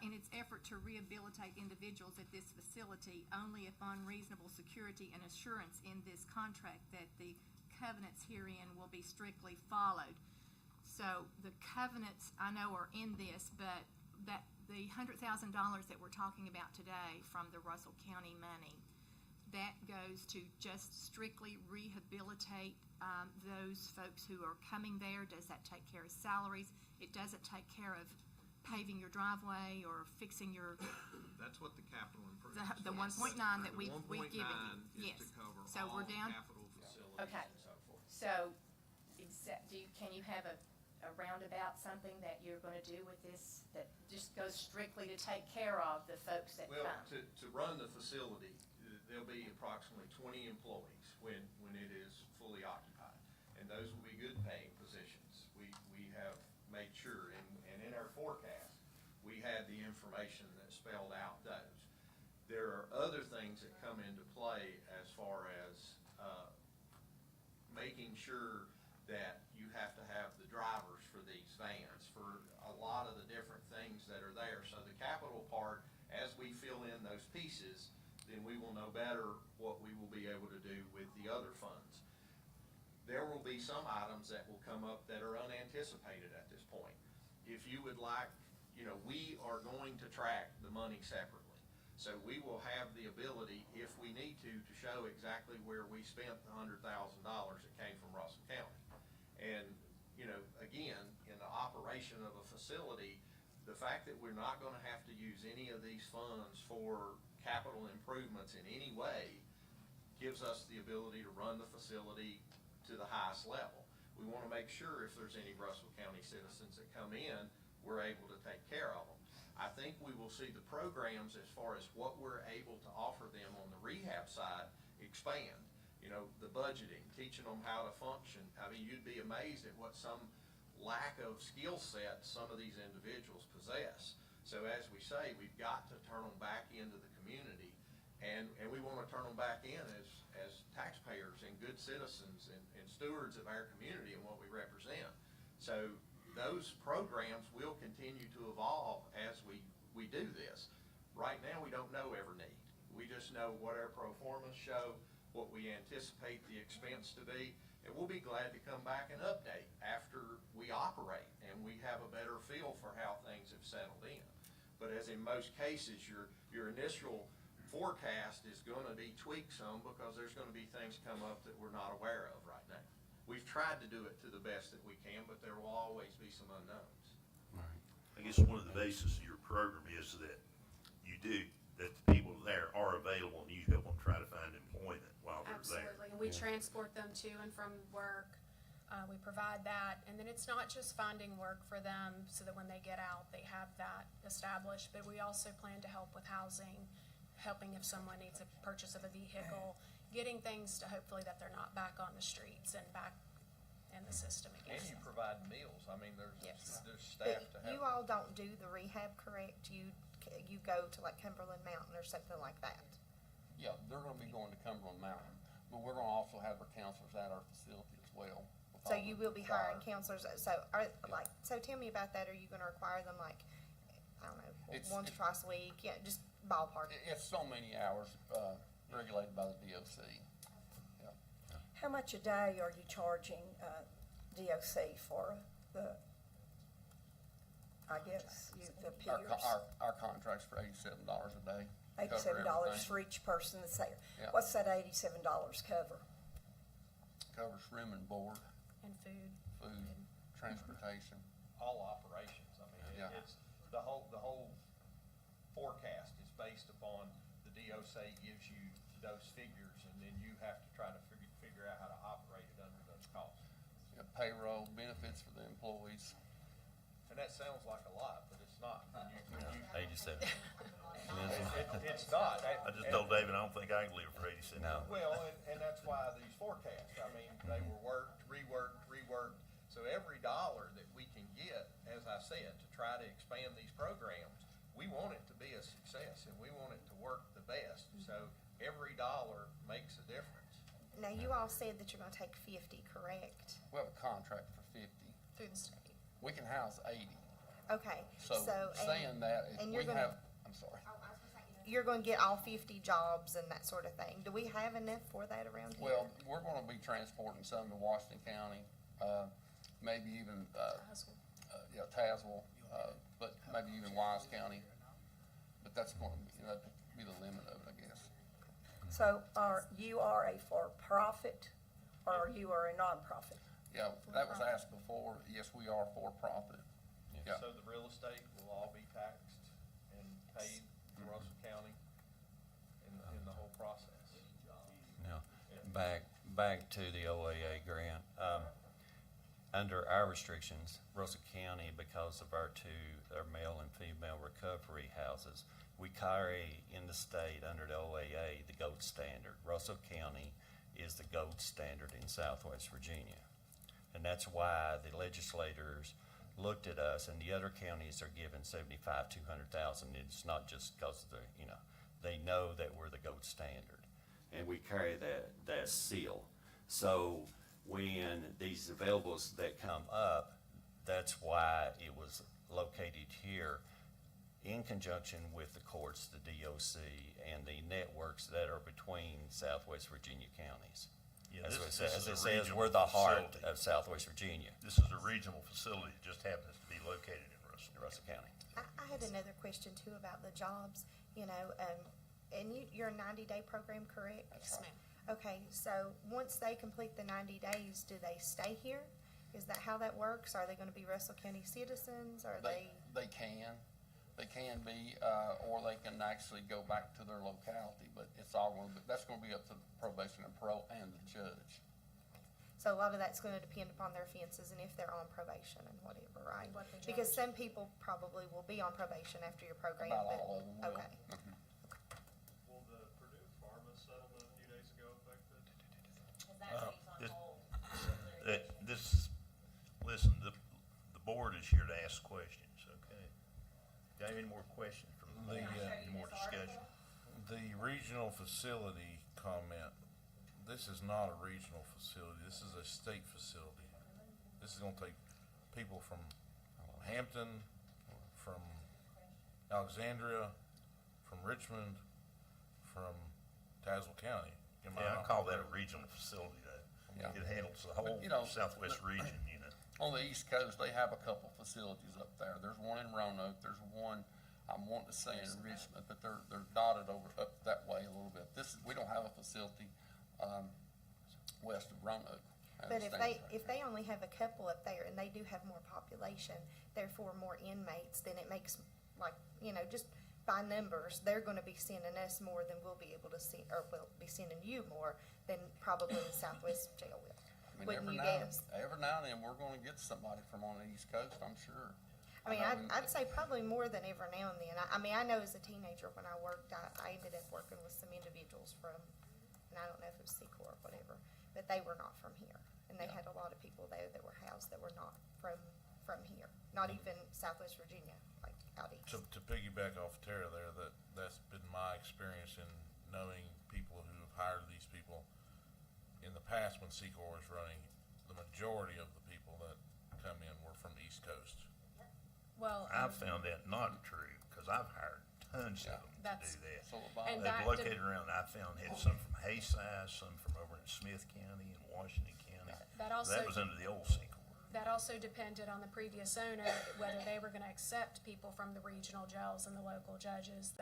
Speaker 16: in its effort to rehabilitate individuals at this facility, only upon reasonable security and assurance in this contract that the covenants herein will be strictly followed. So the covenants I know are in this, but that the $100,000 that we're talking about today from the Russell County money, that goes to just strictly rehabilitate those folks who are coming there. Does that take care of salaries? It doesn't take care of paving your driveway or fixing your,
Speaker 5: That's what the capital improvements.
Speaker 16: the 1.9 that we've given you.
Speaker 5: Is to cover
Speaker 16: So we're
Speaker 5: all
Speaker 16: down.
Speaker 5: capital facilities
Speaker 16: Okay.
Speaker 5: and so forth.
Speaker 16: So, can you have a roundabout, something that you're gonna do with this that just goes strictly to take care of the folks that
Speaker 5: Well,
Speaker 16: come?
Speaker 5: to run the facility, there'll be approximately 20 employees when it is fully occupied. And those will be good paying positions. We have made sure, and in our forecast, we had the information that spelled out those. There are other things that come into play as far as making sure that you have to have the drivers for these vans, for a lot of the different things that are there. So the capital part, as we fill in those pieces, then we will know better what we will be able to do with the other funds. There will be some items that will come up that are unanticipated at this point. If you would like, you know, we are going to track the money separately. So we will have the ability, if we need to show exactly where we spent the $100,000 that came from Russell County. And, you know, again, in the operation of a facility, the fact that we're not gonna have to use any of these funds for capital improvements in any way gives us the ability to run the facility to the highest level. We wanna make sure if there's any Russell County citizens that come in, we're able to take care of them. I think we will see the programs as far as what we're able to offer them on the rehab side expand. You know, the budgeting, teaching them how to function. I mean, you'd be amazed at what some lack of skill set some of these individuals possess. So as we say, we've got to turn them back into the community, and we want to turn them back in as taxpayers and good citizens and stewards of our community and what we represent. So
Speaker 13: those programs will continue to evolve as we do this. Right now, we don't know every need. We just know what our pro formas show, what we anticipate the expense to be, and we'll be glad to come back and update after we operate and we have a better feel for how things have settled in. But as in most cases, your initial forecast is gonna be tweaked some because there's gonna be things come up that we're not aware of right now. We've tried to do it to the best that we can, but there will always be some unknowns.
Speaker 3: I guess one of the bases of your program is that that the people there are available and you help them try to find employment while they're there.
Speaker 14: Absolutely, and we transport them to and from work. We provide that, and then it's not just finding work for them so that when they get out, they have that established, but we also plan to help with housing, helping if someone needs a purchase of a vehicle, getting things to hopefully that they're not back on the streets and back in the system again.
Speaker 13: And you provide meals. I mean, there's staff
Speaker 1: But
Speaker 13: to help.
Speaker 1: you all don't do the rehab, correct? You go to like Cumberland Mountain or something like that?
Speaker 15: Yeah, they're gonna be going to Cumberland Mountain, but we're gonna also have our counselors at our facility as well. with
Speaker 1: So
Speaker 15: all
Speaker 1: you
Speaker 15: the
Speaker 1: will be hiring
Speaker 15: fire.
Speaker 1: counselors, so so tell me about that. Are you gonna require them like, I don't know, once or twice a week? Yeah, just ballpark.
Speaker 15: It's so many hours, regulated by the DOC. Yeah.
Speaker 11: How much a day are you charging DOC for the, I guess, the peers?
Speaker 15: Our contract's for $87 a day.
Speaker 11: $87
Speaker 15: Cover everything.
Speaker 11: for each person that's there.
Speaker 15: Yeah.
Speaker 11: What's that $87 cover?
Speaker 15: Covers room and board,
Speaker 14: And food.
Speaker 15: food, transportation.
Speaker 13: All operations. I mean,
Speaker 15: Yeah.
Speaker 13: it's, the whole forecast is based upon the DOC gives you those figures, and then you have to try to figure out how to operate it under those costs.
Speaker 15: Yeah, payroll, benefits for the employees.
Speaker 13: And that sounds like a lot, but it's not. When you
Speaker 4: 87.
Speaker 13: It's not.
Speaker 3: I just told David, I don't think I can live for 87.
Speaker 4: No.
Speaker 13: Well, and that's why these forecasts, I mean, they were worked, reworked. So every dollar that we can get, as I said, to try to expand these programs, we want it to be a success and we want it to work the best. So every dollar makes a difference.
Speaker 1: Now, you all said that you're gonna take 50, correct?
Speaker 15: We have a contract for 50.
Speaker 14: Through the state.
Speaker 15: We can house 80.
Speaker 1: Okay,
Speaker 15: So saying that, if
Speaker 1: and
Speaker 15: we
Speaker 1: you're gonna-
Speaker 15: have, I'm sorry.
Speaker 1: You're gonna get all 50 jobs and that sort of thing. Do we have enough for that around here?
Speaker 15: Well, we're gonna be transporting some to Washington County, maybe even, Tazewell, but maybe even Wise County. But that's gonna be the limit of it, I guess.
Speaker 11: So you are a for-profit or you are a nonprofit?
Speaker 15: Yeah, that was asked before. Yes, we are for profit. Yeah.
Speaker 13: So the real estate will all be taxed and paid to Russell County in the whole process.
Speaker 4: Now, back to the OAA grant. Under our restrictions, Russell County, because of our male and female recovery houses, we carry in the state under the OAA the gold standard. Russell County is the gold standard in Southwest Virginia. And that's why the legislators looked at us, and the other counties are given 75, 200,000. It's not just because of they know that we're the gold standard. And we carry that seal. So when these availables that come up, that's why it was located here in conjunction with the courts, the DOC, and the networks that are between Southwest Virginia counties.
Speaker 3: Yeah,
Speaker 4: As
Speaker 3: this
Speaker 4: it
Speaker 3: is a
Speaker 4: says,
Speaker 3: regional
Speaker 4: we're the heart
Speaker 3: facility.
Speaker 4: of Southwest Virginia,
Speaker 3: This is a regional facility that just happens to be located in Russell.
Speaker 4: Russell County.
Speaker 1: I had another question too about the jobs, and you're a 90-day program, correct?
Speaker 14: Yes, ma'am.
Speaker 1: Okay, so once they complete the 90 days, do they stay here? Is that how that works? Are they gonna be Russell County citizens? Are they?
Speaker 15: They can be, or they can actually go back to their locality, but that's gonna be up to the probation and parole and the judge.
Speaker 1: So a lot of that's gonna depend upon their offenses and if they're on probation and whatever, right?
Speaker 14: What the
Speaker 1: Because
Speaker 14: judge-
Speaker 1: some people probably will be on probation after your program,
Speaker 15: About
Speaker 1: but,
Speaker 15: all of them will.
Speaker 1: okay.
Speaker 15: Mhm.
Speaker 10: Will the Purdue Pharma settlement a few days ago affect it?
Speaker 3: Listen, the board is here to ask questions, okay? Got any more questions from the board? Any more discussion?
Speaker 18: The regional facility comment, this is not a regional facility, this is a state facility. This is gonna take people from Hampton, from Alexandria, from Richmond, from Tazewell County. Am
Speaker 3: Yeah, I
Speaker 18: off
Speaker 3: call
Speaker 18: there?
Speaker 3: that a regional facility, though.
Speaker 15: Yeah.
Speaker 3: It handles the whole
Speaker 15: you know,
Speaker 3: southwest region, you know.
Speaker 15: On the East Coast, they have a couple facilities up there. There's one in Roanoke, there's one, I'm wanting to say in Richmond, but they're dotted over up that way a little bit. We don't have a facility, west of Roanoke. I
Speaker 1: But
Speaker 15: understand.
Speaker 1: if they only have a couple up there and they do have more population, therefore more inmates, then it makes, like, just by numbers, they're gonna be sending us more than we'll be able to see, or we'll be sending you more than probably the Southwest Jail will.
Speaker 15: I mean,
Speaker 1: Wouldn't you
Speaker 15: every
Speaker 1: guess?
Speaker 15: now and then, we're gonna get somebody from on the East Coast, I'm sure.
Speaker 1: I mean,
Speaker 15: know
Speaker 1: I'd say probably more than ever now and then. I mean, I know as a teenager when I worked, I ended up working with some individuals from, and I don't know if it was Secor or whatever, but they were not from here. And they had a lot of people there that were housed that were not from here, not even Southwest Virginia, like out east.
Speaker 18: To piggyback off Tara there, that's been my experience in knowing people who have hired these people. In the past, when Secor was running, the majority of the people that come in were from the East Coast.
Speaker 14: Well,
Speaker 3: I've found that not true, because I've hired tons of them to
Speaker 14: That's-
Speaker 3: do that.
Speaker 15: So have I.
Speaker 14: And
Speaker 3: They've
Speaker 14: that
Speaker 3: located around, I found, had some from Hayside, some from over in Smith County and Washington County.
Speaker 14: That also-
Speaker 3: That was under the old Secor.
Speaker 14: That also depended on the previous owner, whether they were gonna accept people from the regional jails and the local judges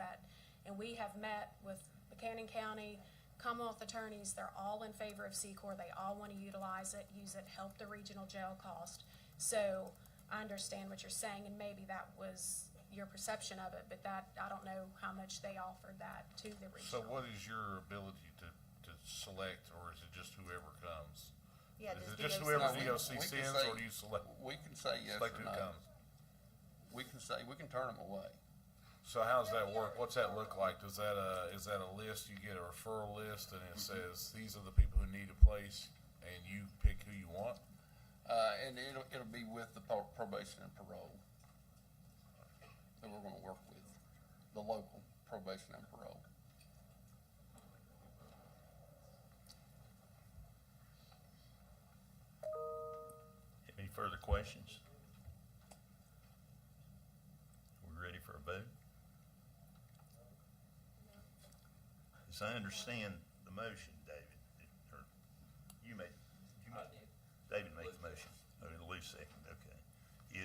Speaker 14: and we have met with Buchanan County, Commonwealth attorneys, they're all in favor of Secor, they all wanna utilize it, use it, help the regional jail cost. So, I understand what you're saying, and maybe that was your perception of it, but I don't know how much they offered that to the
Speaker 18: So
Speaker 14: regional.
Speaker 18: what is your ability to select, or is it just whoever comes?
Speaker 1: Yeah,
Speaker 18: Is
Speaker 1: just
Speaker 18: it just
Speaker 1: DOC.
Speaker 18: whoever
Speaker 15: No,
Speaker 18: DOC
Speaker 15: we can
Speaker 18: sends,
Speaker 15: say-
Speaker 18: or do you select,
Speaker 15: We can say yes
Speaker 18: select
Speaker 15: or
Speaker 18: who
Speaker 15: no.
Speaker 18: comes?
Speaker 15: We can turn them away.
Speaker 18: So how's that work? What's that look like? Is that a list, you get a referral list, and it says, these are the people who need a place, and you pick who you want?
Speaker 15: And it'll be with the probation and parole that we're gonna work with, the local probation and parole.
Speaker 3: Any further questions? We ready for a vote? As I understand the motion, David, or David made the motion, or Lou second, okay,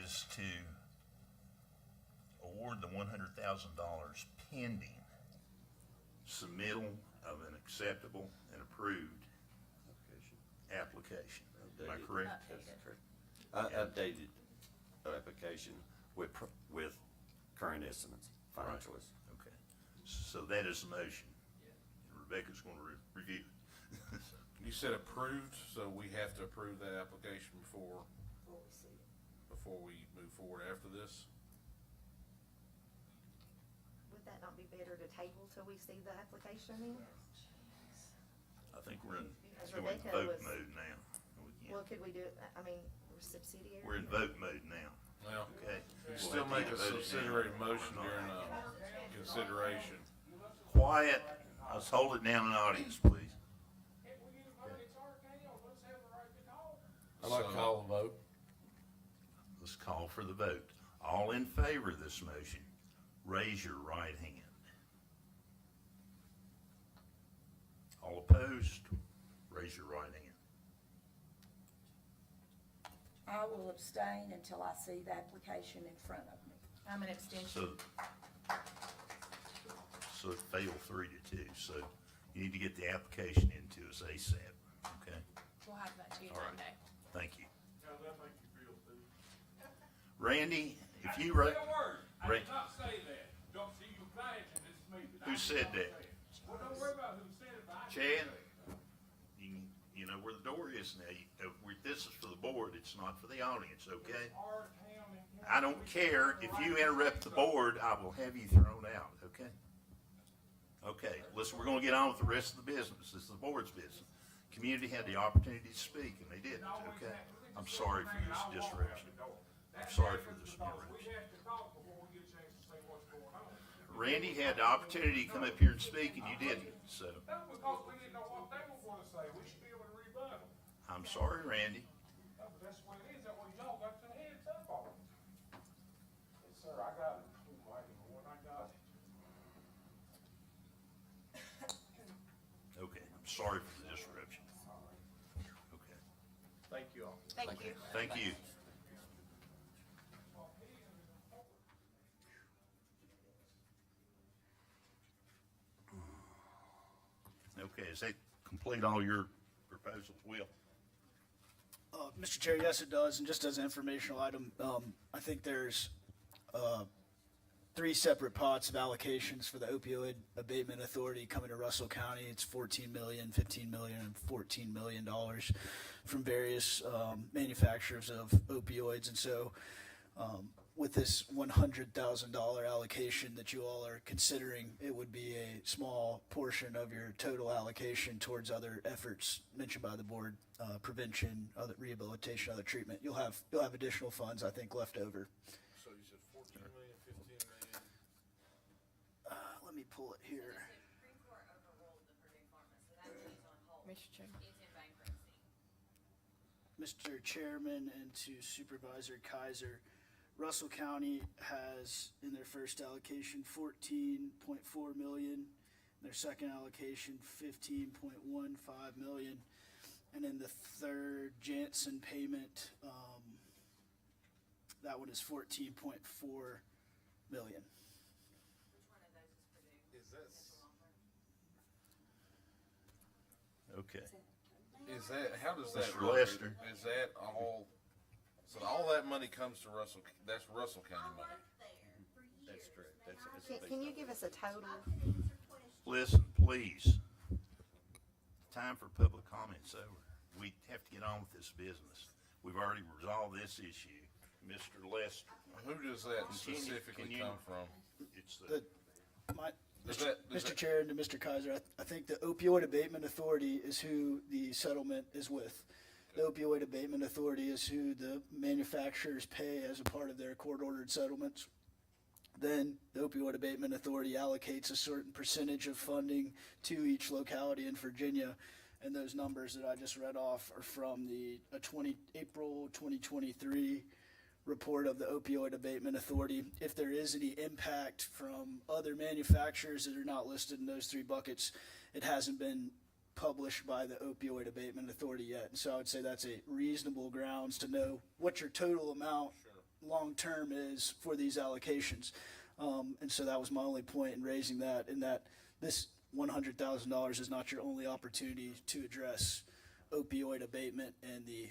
Speaker 3: is to award the $100,000 pending submittal of an acceptable and approved application. Am I correct?
Speaker 4: Updated application with current estimates, financial estimates.
Speaker 3: Okay, so that is the motion. Rebecca's gonna review it.
Speaker 12: You said approved, so we have to approve that application before we move forward after this?
Speaker 1: Would that not be better to table till we see the application then?
Speaker 3: I think we're in
Speaker 1: As
Speaker 3: vote
Speaker 1: Rebecca was-
Speaker 3: mode now.
Speaker 1: Well, could we do it, I mean, we're subsidiary?
Speaker 3: We're in vote mode now.
Speaker 12: Well,
Speaker 3: Okay.
Speaker 12: you still make a subsidiary motion during consideration.
Speaker 3: Quiet, let's hold it down in the audience, please.
Speaker 7: I'd like to call the vote.
Speaker 3: Let's call for the vote. All in favor of this motion, raise your right hand. All opposed, raise your right hand.
Speaker 11: I will abstain until I see the application in front of me.
Speaker 9: I'm an abstention.
Speaker 3: So it failed 3-2, so you need to get the application into us ASAP, okay?
Speaker 14: We'll have that to you
Speaker 3: All right.
Speaker 14: Monday.
Speaker 3: Thank you.
Speaker 5: How does that make you feel, Steve?
Speaker 3: Randy, if you wrote,
Speaker 5: I did not say that. Don't see you flash in this meeting.
Speaker 3: Who said that?
Speaker 5: Well, don't worry about who said it, but I
Speaker 3: Chad, you know where the door is now. This is for the board, it's not for the audience, okay?
Speaker 5: our town and county.
Speaker 3: I don't care. If you interrupt the board, I will have you thrown out, okay? Okay, listen, we're gonna get on with the rest of the business. This is the board's business. Community had the opportunity to speak, and they didn't, okay? I'm sorry for this disruption. I'm sorry for this interruption.
Speaker 5: We have to talk before we get a chance to say what's going on.
Speaker 3: Randy had the opportunity to come up here and speak, and you didn't, so
Speaker 5: That's because we didn't know what they were gonna say. We should be able to rebut them.
Speaker 3: I'm sorry, Randy.
Speaker 5: But that's what it is. That's what y'all got your heads up on.
Speaker 3: sorry for the disruption. Okay,
Speaker 6: Thank you all.
Speaker 14: Thank you.
Speaker 3: thank you. Okay, does that complete all your proposals, Will?
Speaker 6: Mr. Chair, yes, it does. And just as an informational item, I think there's 3 separate pots of allocations for the opioid abatement authority coming to Russell County. It's $14 million, $15 million, and $14 million from various manufacturers of opioids. And so with this $100,000 allocation that you all are considering, it would be a small portion of your total allocation towards other efforts mentioned by the board, prevention, other rehabilitation, other treatment. You'll have additional funds, I think, left over.
Speaker 18: So you said 14 million, 15 million?
Speaker 6: Let me pull it here.
Speaker 8: Mr. Chairman.
Speaker 6: Mr. Chairman and to Supervisor Kaiser, Russell County has in their first allocation $14.4 million, their second allocation $15.15 million, and in the third Janssen payment, that one is $14.4 million.
Speaker 18: Is that,
Speaker 3: Okay.
Speaker 18: how does that
Speaker 3: Mr.
Speaker 18: work?
Speaker 3: Lester.
Speaker 18: Is that all, so all that money comes to Russell, that's Russell County money?
Speaker 4: That's correct.
Speaker 1: Can you give us a total?
Speaker 3: Listen, please. Time for public comments over. We have to get on with this business. We've already resolved this issue. Mr. Lester.
Speaker 18: Who does that
Speaker 3: Continue.
Speaker 18: specifically
Speaker 3: Can you-
Speaker 18: come from?
Speaker 3: It's the,
Speaker 6: Mr. Chair and to Mr. Kaiser, I think the Opioid Abatement Authority is who the settlement is with. The Opioid Abatement Authority is who the manufacturers pay as a part of their court-ordered settlements. Then the Opioid Abatement Authority allocates a certain percentage of funding to each locality in Virginia. And those numbers that I just read off are from the April 2023 report of the Opioid Abatement Authority. If there is any impact from other manufacturers that are not listed in those 3 buckets, it hasn't been published by the Opioid Abatement Authority yet. And so I would say that's a reasonable grounds to know what your total amount long-term is for these allocations. And so that was my only point in raising that, in that this $100,000 is not your only opportunity to address opioid abatement and the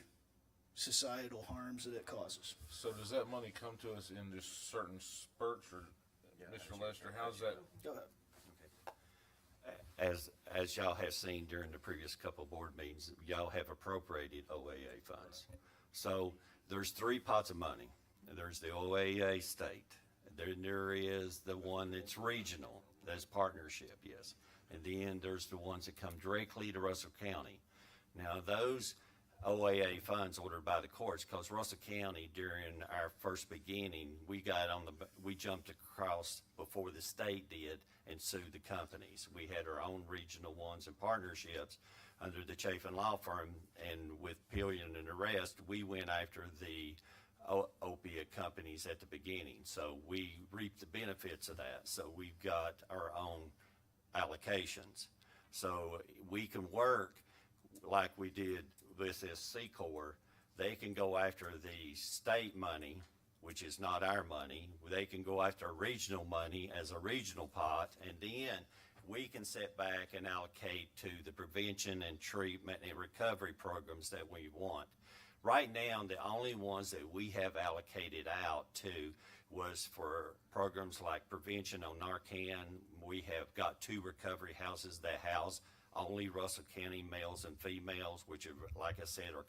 Speaker 6: societal harms that it causes.
Speaker 18: So does that money come to us in just certain spurts, or Mr. Lester, how's that?
Speaker 6: Go ahead.
Speaker 4: As y'all have seen during the previous couple of board meetings, y'all have appropriated OAA funds. So there's 3 pots of money. There's the OAA state. Then there is the one that's regional, that's partnership, yes. And then there's the ones that come directly to Russell County. Now those OAA funds ordered by the courts, because Russell County during our first beginning, we jumped across before the state did and sued the companies. We had our own regional ones and partnerships under the Chafin Law Firm, and with Pillion and the rest, we went after the opiate companies at the beginning. So we reaped the benefits of that. So we've got our own allocations. So we can work like we did with this C-Corps. They can go after the state money, which is not our money. They can go after regional money as a regional pot, and then we can sit back and allocate to the prevention and treatment and recovery programs that we want. Right now, the only ones that we have allocated out to was for programs like prevention on Narcan. We have got 2 recovery houses that house only Russell County males and females, which are, like I said, are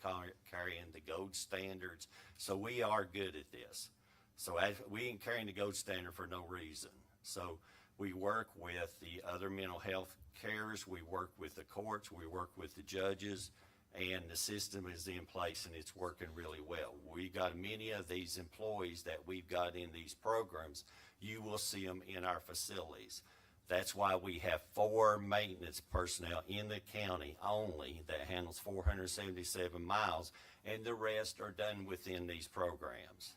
Speaker 4: carrying the gold standards. So we are good at this. So we ain't carrying the gold standard for no reason. So we work with the other mental health cares, we work with the courts, we work with the judges, and the system is in place and it's working really well. We got many of these employees that we've got in these programs. You will see them in our facilities. That's why we have 4 maintenance personnel in the county only that handles 477 miles, and the rest are done within these programs.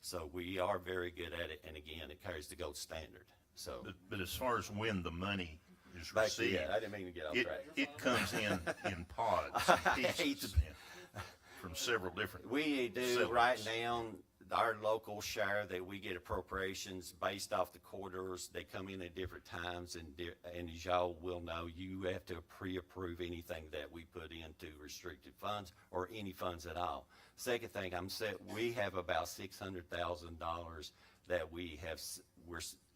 Speaker 4: So we are very good at it, and again, it carries the gold standard. So,
Speaker 3: but as far as when the money is
Speaker 4: Back to
Speaker 3: received.
Speaker 4: that. I didn't mean to get off
Speaker 3: It,
Speaker 4: track.
Speaker 3: it comes in pods, and pieces, from several different.
Speaker 4: We do
Speaker 3: settlements.
Speaker 4: right now, our local share that we get appropriations based off the corridors. They come in at different times, and as y'all will know, you have to pre-approve anything that we put into restricted funds or any funds at all. Second thing, we have about $600,000 that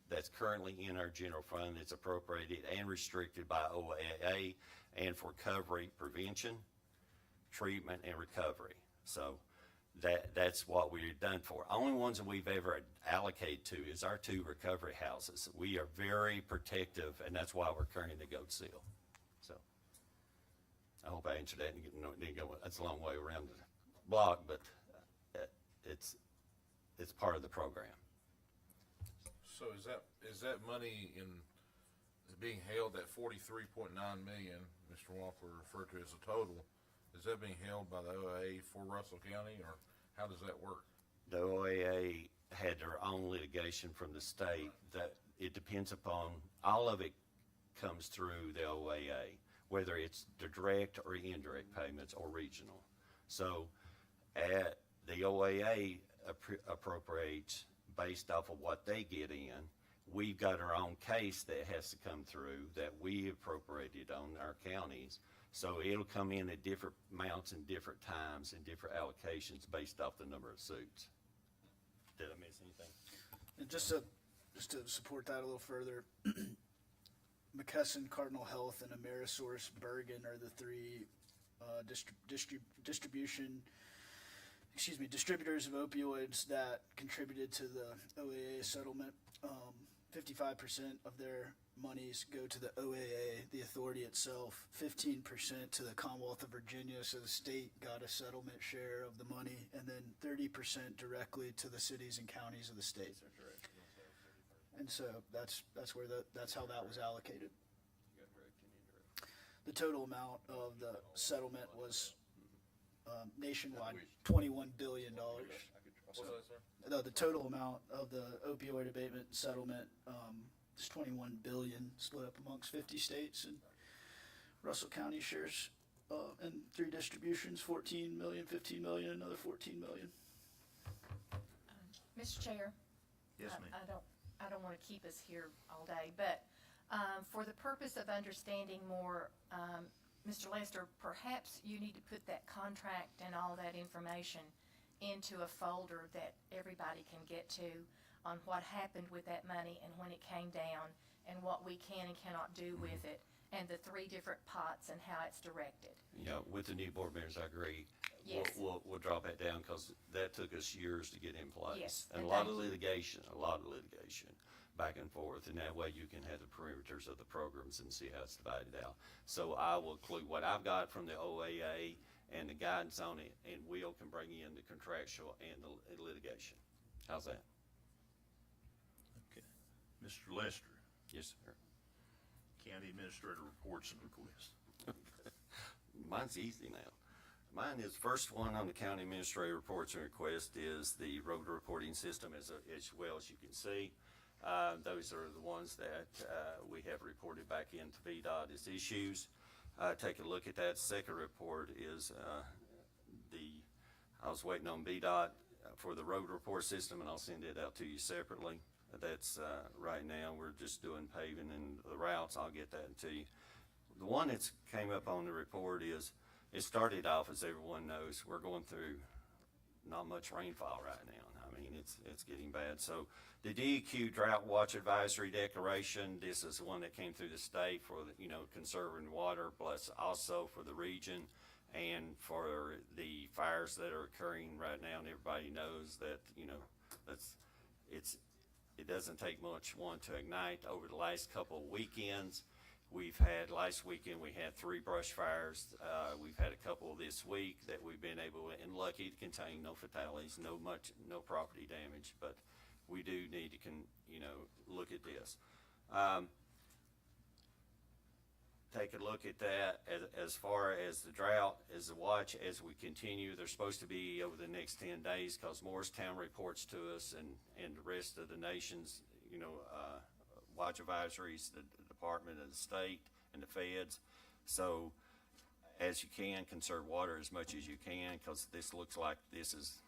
Speaker 4: that's currently in our general fund. It's appropriated and restricted by OAA and for prevention, treatment, and recovery. So that's what we're done for. Only ones that we've ever allocated to is our 2 recovery houses. We are very protective, and that's why we're carrying the goat seal. So I hope I answered that. That's a long way around the block, but it's part of the program.
Speaker 18: So is that money is being held at 43.9 million, Mr. Walker referred to as a total? Is that being held by the OAA for Russell County, or how does that work?
Speaker 4: The OAA had their own litigation from the state that it depends upon, all of it comes through the OAA, whether it's the direct or indirect payments or regional. So the OAA appropriates based off of what they get in. We've got our own case that has to come through that we appropriated on our counties. So it'll come in at different amounts and different times and different allocations based off the number of suits. Did I miss anything?
Speaker 6: And just to support that a little further, McKesson, Cardinal Health, and Amerisource Bergen are the 3 distributors of opioids that contributed to the OAA settlement. 55% of their monies go to the OAA, the authority itself, 15% to the Commonwealth of Virginia, so the state got a settlement share of the money, and then 30% directly to the cities and counties of the state. And so that's how that was allocated. The total amount of the settlement was nationwide, $21 billion. So, the total amount of the opioid abatement settlement is $21 billion, split up amongst 50 states, and Russell County shares in 3 distributions, $14 million, $15 million, another $14 million.
Speaker 8: Mr. Chair?
Speaker 3: Yes, ma'am.
Speaker 8: I don't want to keep us here all day, but for the purpose of understanding more, Mr. Lester, perhaps you need to put that contract and all that information into a folder that everybody can get to on what happened with that money and when it came down and what we can and cannot do with it, and the 3 different pots and how it's directed.
Speaker 4: Yeah, with the new board members, I agree.
Speaker 8: Yes.
Speaker 4: We'll drop that down because that took us years to get in place.
Speaker 8: Yes,
Speaker 4: And a lot of litigation back and forth, and that way you can have the perimeters of the programs and see how it's divided out. So I will include what I've got from the OAA and the guidance on it, and Will can bring in the contractual and the litigation. How's that?
Speaker 3: Okay. Mr. Lester,
Speaker 4: Yes, sir.
Speaker 3: County Administrator reports and requests.
Speaker 4: Mine's easy now. Mine is first one on the county administrator reports and request is the road reporting system as well as you can see. Those are the ones that we have reported back into VDOT as issues. Take a look at that. Second report is I was waiting on VDOT for the road report system, and I'll send it out to you separately. That's right now we're just doing paving and the routes. I'll get that to you. The one that's came up on the report is it started off, as everyone knows, we're going through not much rainfall right now. I mean, it's getting bad. So the DEQ Drought Watch Advisory Declaration, this is one that came through the state for, conserving water, plus also for the region and for the fires that are occurring right now. And everybody knows that, it doesn't take much one to ignite. Over the last couple of weekends, last weekend we had 3 brush fires. We've had a couple this week that we've been able, and lucky to contain no fatalities, no property damage, but we do need to look at this. Take a look at that as far as the drought, as the watch, as we continue. They're supposed to be over the next 10 days because Morristown reports to us and the rest of the nation's, watch advisories, the department of the state and the feds. So as you can, conserve water as much as you can, because this looks like this is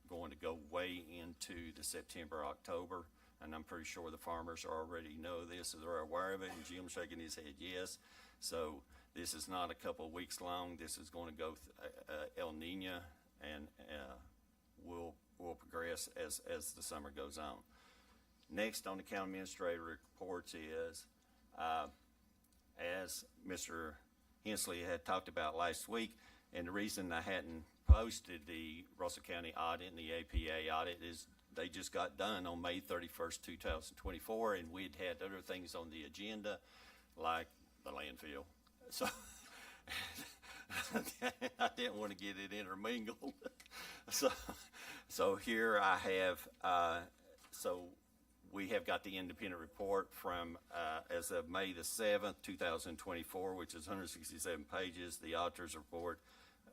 Speaker 4: going to go way into the September, October. And I'm pretty sure the farmers already know this, so they're aware of it, and Jim's shaking his head yes. So this is not a couple of weeks long. This is going to go El Nino, and will progress as the summer goes on. Next on the county administrator reports is, as Mr. Hensley had talked about last week, and the reason I hadn't posted the Russell County audit and the APA audit is they just got done on May 31st, 2024, and we'd had other things on the agenda, like the landfill. So I didn't want to get it intermingled. So here I have, so we have got the independent report from, as of May the 7th, 2024, which is 167 pages. The auditor's report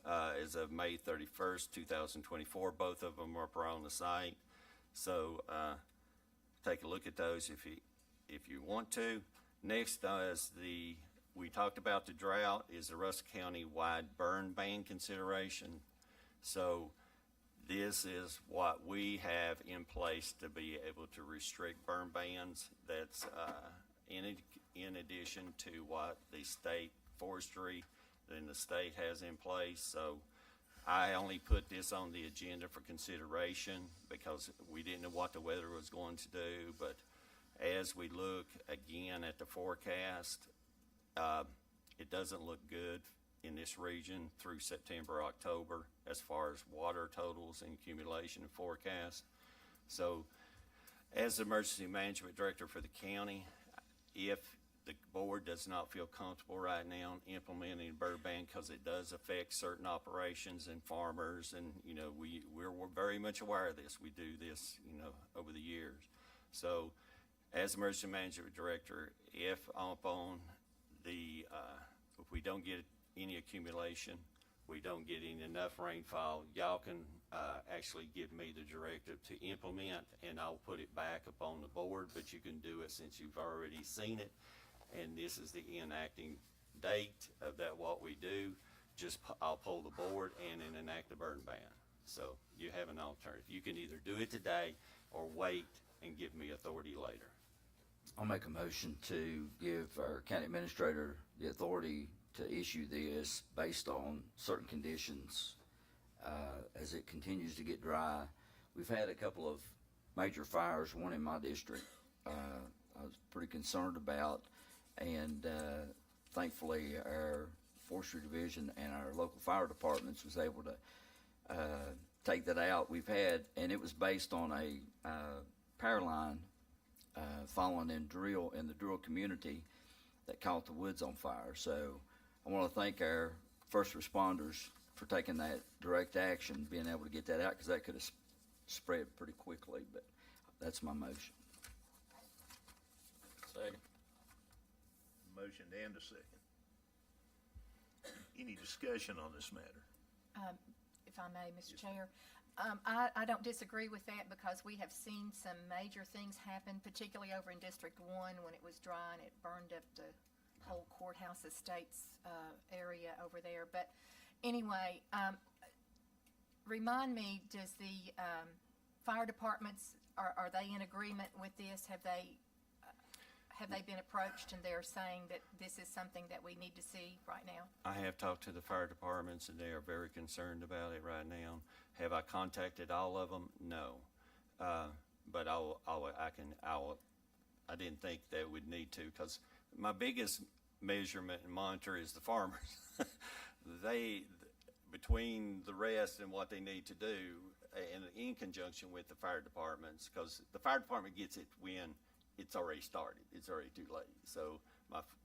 Speaker 4: as of May 31st, 2024. Both of them are on the site. So take a look at those if you want to. Next is we talked about the drought, is the Russell County-wide burn ban consideration. So this is what we have in place to be able to restrict burn bans. That's in addition to what the state forestry and the state has in place. So I only put this on the agenda for consideration because we didn't know what the weather was going to do. But as we look again at the forecast, it doesn't look good in this region through September, October, as far as water totals and accumulation and forecast. So as the emergency management director for the county, if the board does not feel comfortable right now implementing a bird ban, because it does affect certain operations and farmers, and we're very much aware of this. We do this over the years. So as emergency management director, if we don't get any accumulation, we don't get enough rainfall, y'all can actually give me the directive to implement, and I'll put it back upon the board, but you can do it since you've already seen it. And this is the enacting date of that, what we do. I'll pull the board and then enact the burn ban. So you have an alternative. You can either do it today or wait and give me authority later.
Speaker 2: I'll make a motion to give our county administrator the authority to issue this based on certain conditions as it continues to get dry. We've had a couple of major fires, one in my district I was pretty concerned about, and thankfully our forestry division and our local fire departments was able to take that out. We've had, and it was based on a power line falling in the drill community that caught the woods on fire. So I want to thank our first responders for taking that direct action, being able to get that out, because that could have spread pretty quickly. But that's my motion.
Speaker 7: Second.
Speaker 3: Motion and a second. Any discussion on this matter?
Speaker 8: If I may, Mr. Chair, I don't disagree with that, because we have seen some major things happen, particularly over in District 1 when it was dry and it burned up the whole courthouse estates area over there. But anyway, remind me, does the fire departments, are they in agreement with this? Have they been approached and they're saying that this is something that we need to see right now?
Speaker 4: I have talked to the fire departments, and they are very concerned about it right now. Have I contacted all of them? No. But I didn't think that we'd need to, because my biggest measurement and monitor is the farmers. Between the rest and what they need to do, and in conjunction with the fire departments, because the fire department gets it when it's already started. It's already too late. So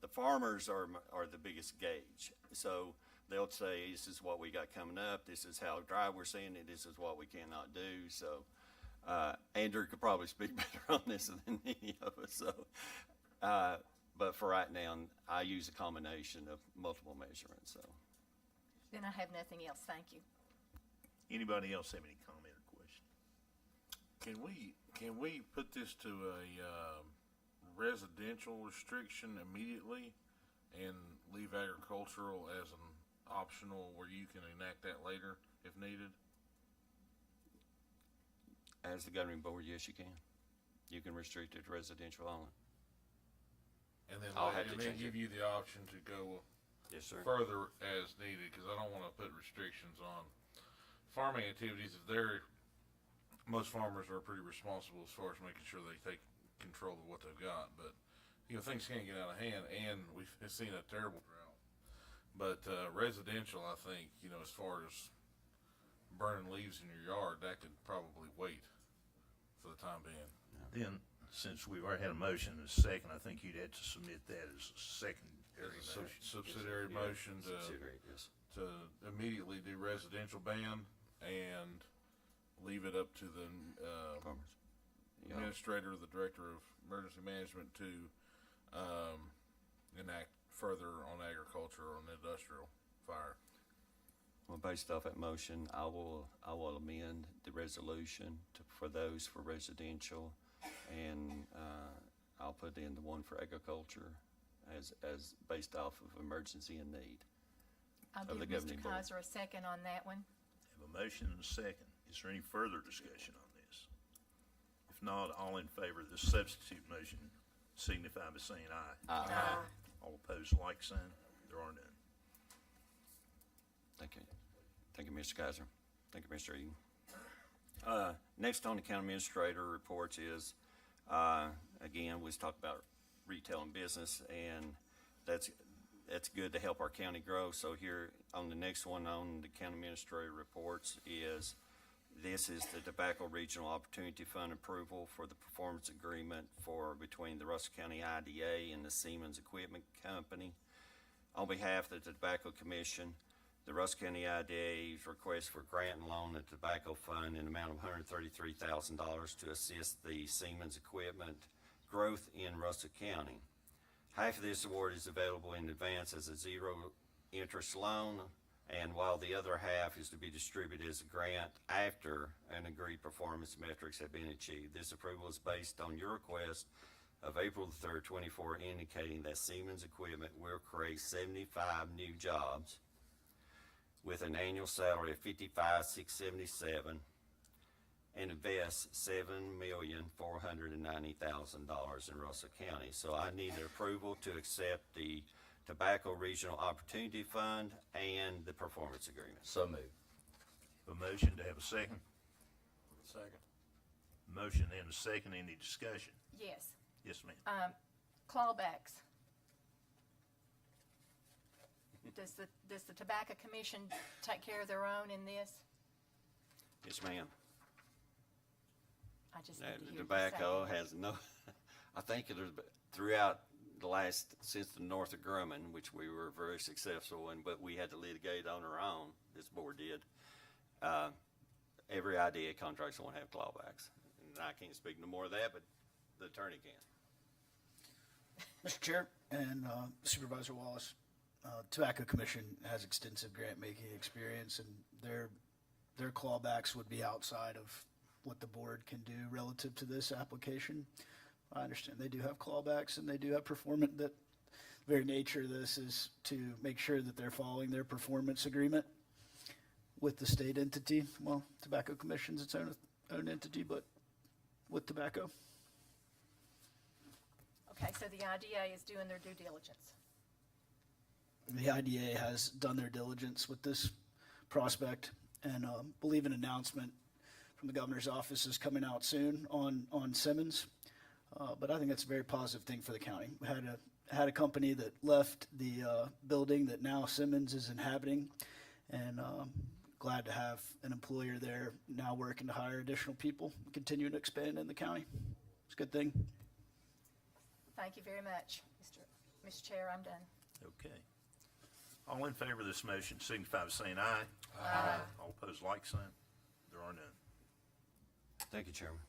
Speaker 4: the farmers are the biggest gauge. So they'll say, this is what we got coming up. This is how dry we're seeing it. This is what we cannot do. So Andrew could probably speak better on this than any of us. So, but for right now, I use a combination of multiple measurements. So.
Speaker 8: Then I have nothing else. Thank you.
Speaker 3: Anybody else have any comment or question?
Speaker 18: Can we put this to a residential restriction immediately and leave agricultural as an optional where you can enact that later if needed?
Speaker 4: As the governing board, yes, you can. You can restrict it to residential only.
Speaker 18: And then,
Speaker 4: I'll have to
Speaker 18: and then
Speaker 4: change
Speaker 18: give
Speaker 4: it.
Speaker 18: you the option to go
Speaker 4: Yes, sir.
Speaker 18: further as needed, because I don't want to put restrictions on farming activities. Most farmers are pretty responsible as far as making sure they take control of what they've got, but things can't get out of hand, and we've seen a terrible drought. But residential, I think, as far as burning leaves in your yard, that could probably wait for the time being.
Speaker 3: Then, since we've already had a motion and a second, I think you'd have to submit that as a secondary
Speaker 18: As a
Speaker 3: motion.
Speaker 18: subsidiary
Speaker 4: Yeah,
Speaker 18: motion
Speaker 4: subsidiary, yes.
Speaker 18: to immediately do residential ban and leave it up to the
Speaker 4: Farmers. Yeah.
Speaker 18: administrator, the director of emergency management to enact further on agriculture or on industrial fire.
Speaker 4: Well, based off that motion, I will amend the resolution for those for residential, and I'll put in the one for agriculture as based off of emergency and need.
Speaker 8: I'll
Speaker 4: Of the
Speaker 8: give
Speaker 4: governing
Speaker 8: Mr.
Speaker 4: board.
Speaker 8: Kaiser a second on that one.
Speaker 3: Have a motion and a second. Is there any further discussion on this? If not, all in favor of this substitute motion signify by saying aye.
Speaker 4: Aye.
Speaker 3: All opposed, like sign. There are none.
Speaker 4: Thank you. Thank you, Mr. Kaiser. Thank you, Mr. Eaton. Next on the county administrator reports is, again, we talked about retail and business, and that's good to help our county grow. So here on the next one on the county administrator reports is, this is the Tobacco Regional Opportunity Fund approval for the performance agreement between the Russell County IDA and the Siemens Equipment Company. On behalf of the Tobacco Commission, the Russell County IDA's request for grant and loan the tobacco fund in the amount of $133,000 to assist the Siemens equipment growth in Russell County. Half of this award is available in advance as a zero interest loan, and while the other half is to be distributed as a grant after an agreed performance metrics have been achieved. This approval is based on your request of April the 3rd, 24, indicating that Siemens equipment will create 75 new jobs with an annual salary of $55,677 and invest $7,490,000 in Russell County. So I need the approval to accept the Tobacco Regional Opportunity Fund and the performance agreement.
Speaker 2: So moved.
Speaker 3: A motion to have a second.
Speaker 7: Second.
Speaker 3: Motion and a second. Any discussion?
Speaker 8: Yes.
Speaker 3: Yes, ma'am.
Speaker 8: Clawbacks. Does the Tobacco Commission take care of their own in this?
Speaker 4: Yes, ma'am.
Speaker 8: I just need to hear you say
Speaker 4: Tobacco
Speaker 8: that.
Speaker 4: has no, I think there's, throughout since the North of Grumman, which we were very successful in, but we had to litigate on our own, this board did. Every IDA contract's gonna have clawbacks. And I can't speak no more of that, but the attorney can.
Speaker 6: Mr. Chair and Supervisor Wallace, Tobacco Commission has extensive grant-making experience, and their clawbacks would be outside of what the board can do relative to this application. I understand they do have clawbacks, and they do have performance. That the very nature of this is to make sure that they're following their performance agreement with the state entity. Well, Tobacco Commission's its own entity, but with tobacco.
Speaker 8: Okay, so the IDA is doing their due diligence.
Speaker 6: The IDA has done their diligence with this prospect, and believe an announcement from the governor's office is coming out soon on Simmons. But I think that's a very positive thing for the county. We had a company that left the building that now Simmons is inhabiting, and glad to have an employer there now working to hire additional people, continuing to expand in the county. It's a good thing.
Speaker 8: Thank you very much, Mr. Chair, I'm done.
Speaker 3: Okay. All in favor of this motion signify by saying aye.
Speaker 8: Aye.
Speaker 3: All opposed, like sign. There are none.
Speaker 4: Thank you, Chairman.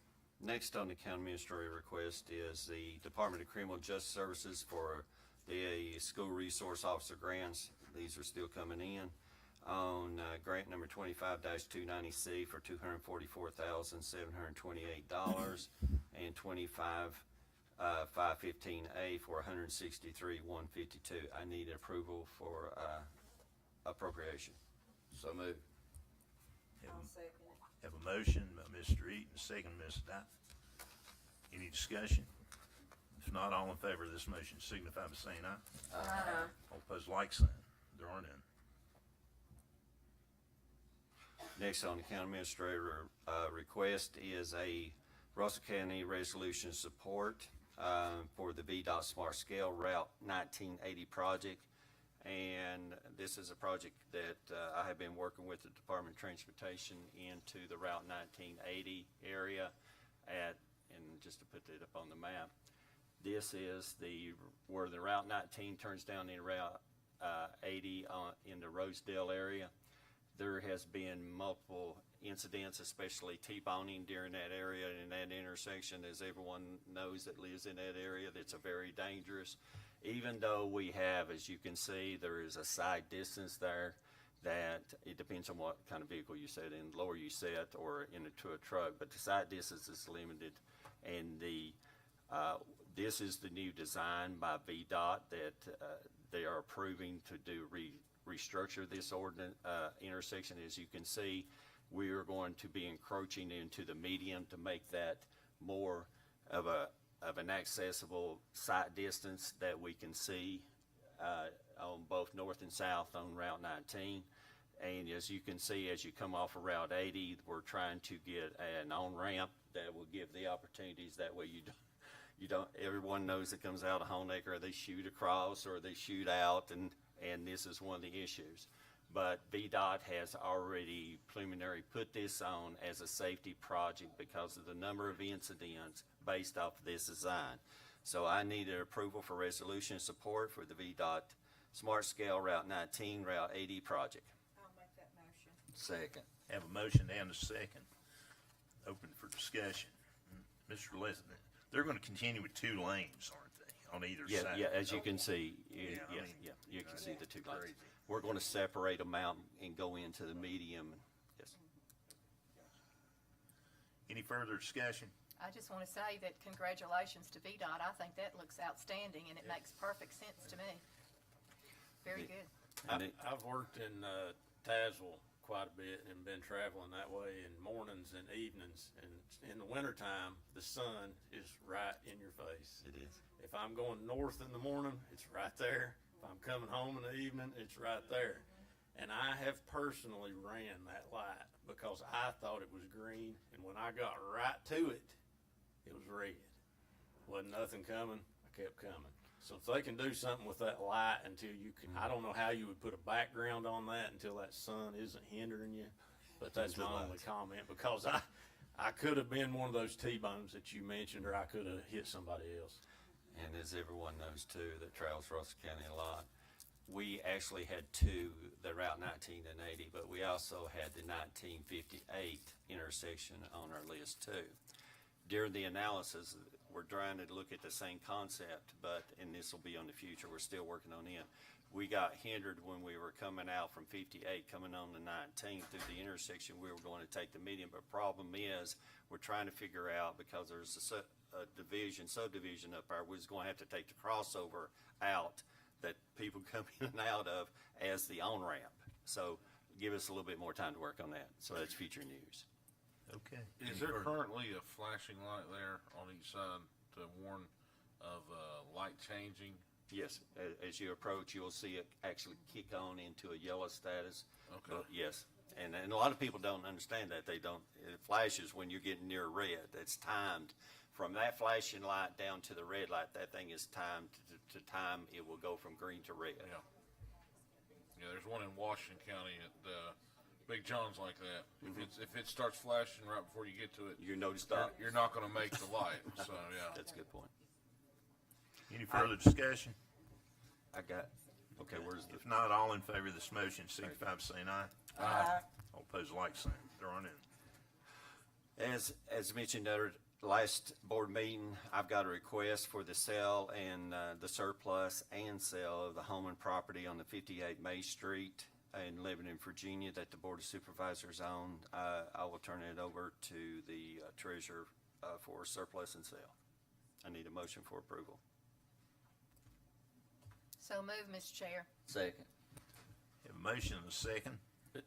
Speaker 4: Next on the county administrator request is the Department of Criminal Justice Services for the school resource officer grants. These are still coming in. On grant number 25-290C for $244,728 and 25 515A for $163,152. I need approval for appropriation.
Speaker 2: So move.
Speaker 3: Have a motion by Mr. Eaton, second by Ms. Dye. Any discussion? If not, all in favor of this motion signify by saying aye.
Speaker 11: Aye.
Speaker 3: All opposed, like sign. There are none.
Speaker 4: Next on the county administrator request is a Russell County resolution support for the VDOT Smart Scale Route 1980 project. And this is a project that I have been working with the Department of Transportation into the Route 1980 area and just to put it up on the map, this is where the Route 19 turns down in Route 80 in the Rosedale area. There has been multiple incidents, especially T-boning during that area in that intersection, as everyone knows that lives in that area. That's a very dangerous. Even though we have, as you can see, there is a side distance there that it depends on what kind of vehicle you set in, lower you set or into a truck, but the side distance is limited. And this is the new design by VDOT that they are approving to do restructure this intersection. As you can see, we are going to be encroaching into the median to make that more of an accessible sight distance that we can see on both north and south on Route 19. And as you can see, as you come off of Route 80, we're trying to get an on-ramp that will give the opportunities. That way you don't, everyone knows that comes out of Honecker, they shoot across or they shoot out, and this is one of the issues. But VDOT has already preliminary put this on as a safety project because of the number of incidents based off of this design. So I need an approval for resolution support for the VDOT Smart Scale Route 19, Route 80 project.
Speaker 17: I'll make that motion.
Speaker 4: Second.
Speaker 3: Have a motion and a second. Open for discussion. Mr. Leslie, they're going to continue with 2 lanes, aren't they, on either side?
Speaker 4: Yeah, as you can see, you can
Speaker 3: that's
Speaker 4: see the 2 lanes.
Speaker 3: crazy.
Speaker 4: We're going to separate them out and go into the medium. Yes.
Speaker 3: Any further discussion?
Speaker 8: I just want to say that congratulations to VDOT. I think that looks outstanding, and it makes perfect sense to me. Very good.
Speaker 7: I've worked in Tazewell quite a bit and been traveling that way in mornings and evenings. And in the wintertime, the sun is right in your face.
Speaker 4: It is.
Speaker 7: If I'm going north in the morning, it's right there. If I'm coming home in the evening, it's right there. And I have personally ran that light because I thought it was green. And when I got right to it, it was red. Wasn't nothing coming. I kept coming. So if they can do something with that light until you can, I don't know how you would put a background on that until that sun isn't hindering you. But that's my only comment, because I could have been one of those T-bones that you mentioned, or I could have hit somebody else.
Speaker 4: And as everyone knows too, that travels Russell County a lot, we actually had 2, the Route 19 and 80, but we also had the 1958 intersection on our list too. During the analysis, we're trying to look at the same concept, and this will be on the future, we're still working on it. We got hindered when we were coming out from 58, coming on the 19 through the intersection, we were going to take the median, but problem is, we're trying to figure out, because there's a subdivision up there, we're just going to have to take the crossover out that people come in and out of as the on-ramp. So give us a little bit more time to work on that. So that's future news.
Speaker 3: Okay.
Speaker 18: Is there currently a flashing light there on each side to warn of light changing?
Speaker 4: Yes, as you approach, you'll see it actually kick on into a yellow status.
Speaker 18: Okay.
Speaker 4: Yes, and a lot of people don't understand that. It flashes when you're getting near red. It's timed. From that flashing light down to the red light, that thing is timed to time. It will go from green to red.
Speaker 18: Yeah. Yeah, there's one in Washington County at Big John's like that. If it starts flashing right before you get to it,
Speaker 4: you know to stop.
Speaker 18: You're not going to make the light. So yeah,
Speaker 4: that's a good point.
Speaker 3: Any further discussion?
Speaker 4: Okay, where's the?
Speaker 3: If not, all in favor of this motion signify by saying aye.
Speaker 11: Aye.
Speaker 3: All opposed, like sign. There are none.
Speaker 4: As mentioned at our last board meeting, I've got a request for the sale and the surplus and sale of the home and property on the 58 May Street in Lebanon, Virginia, that the Board of Supervisors own. I will turn it over to the treasurer for surplus and sale. I need a motion for approval.
Speaker 8: So move, Mr. Chair.
Speaker 2: Second.
Speaker 3: Have a motion and a second.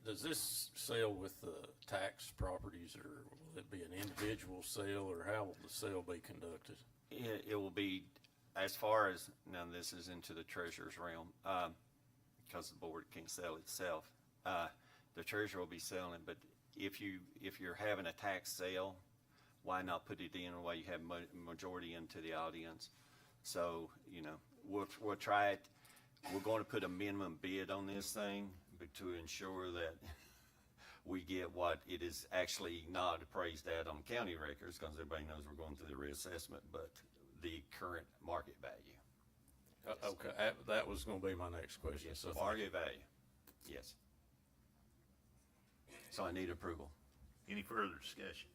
Speaker 7: Does this sell with the tax properties, or will it be an individual sale, or how will the sale be conducted?
Speaker 4: It will be, as far as, now this is into the treasurer's realm, because the board can sell itself. The treasurer will be selling, but if you're having a tax sale, why not put it in a way you have majority into the audience? So, we'll try it. We're going to put a minimum bid on this thing, but to ensure that we get what it is actually not appraised at on county records, because everybody knows we're going through the reassessment, but the current market value.
Speaker 7: Okay, that was gonna be my next question.
Speaker 4: Yes,
Speaker 7: So
Speaker 4: market value, yes. So I need approval.
Speaker 3: Any further discussion?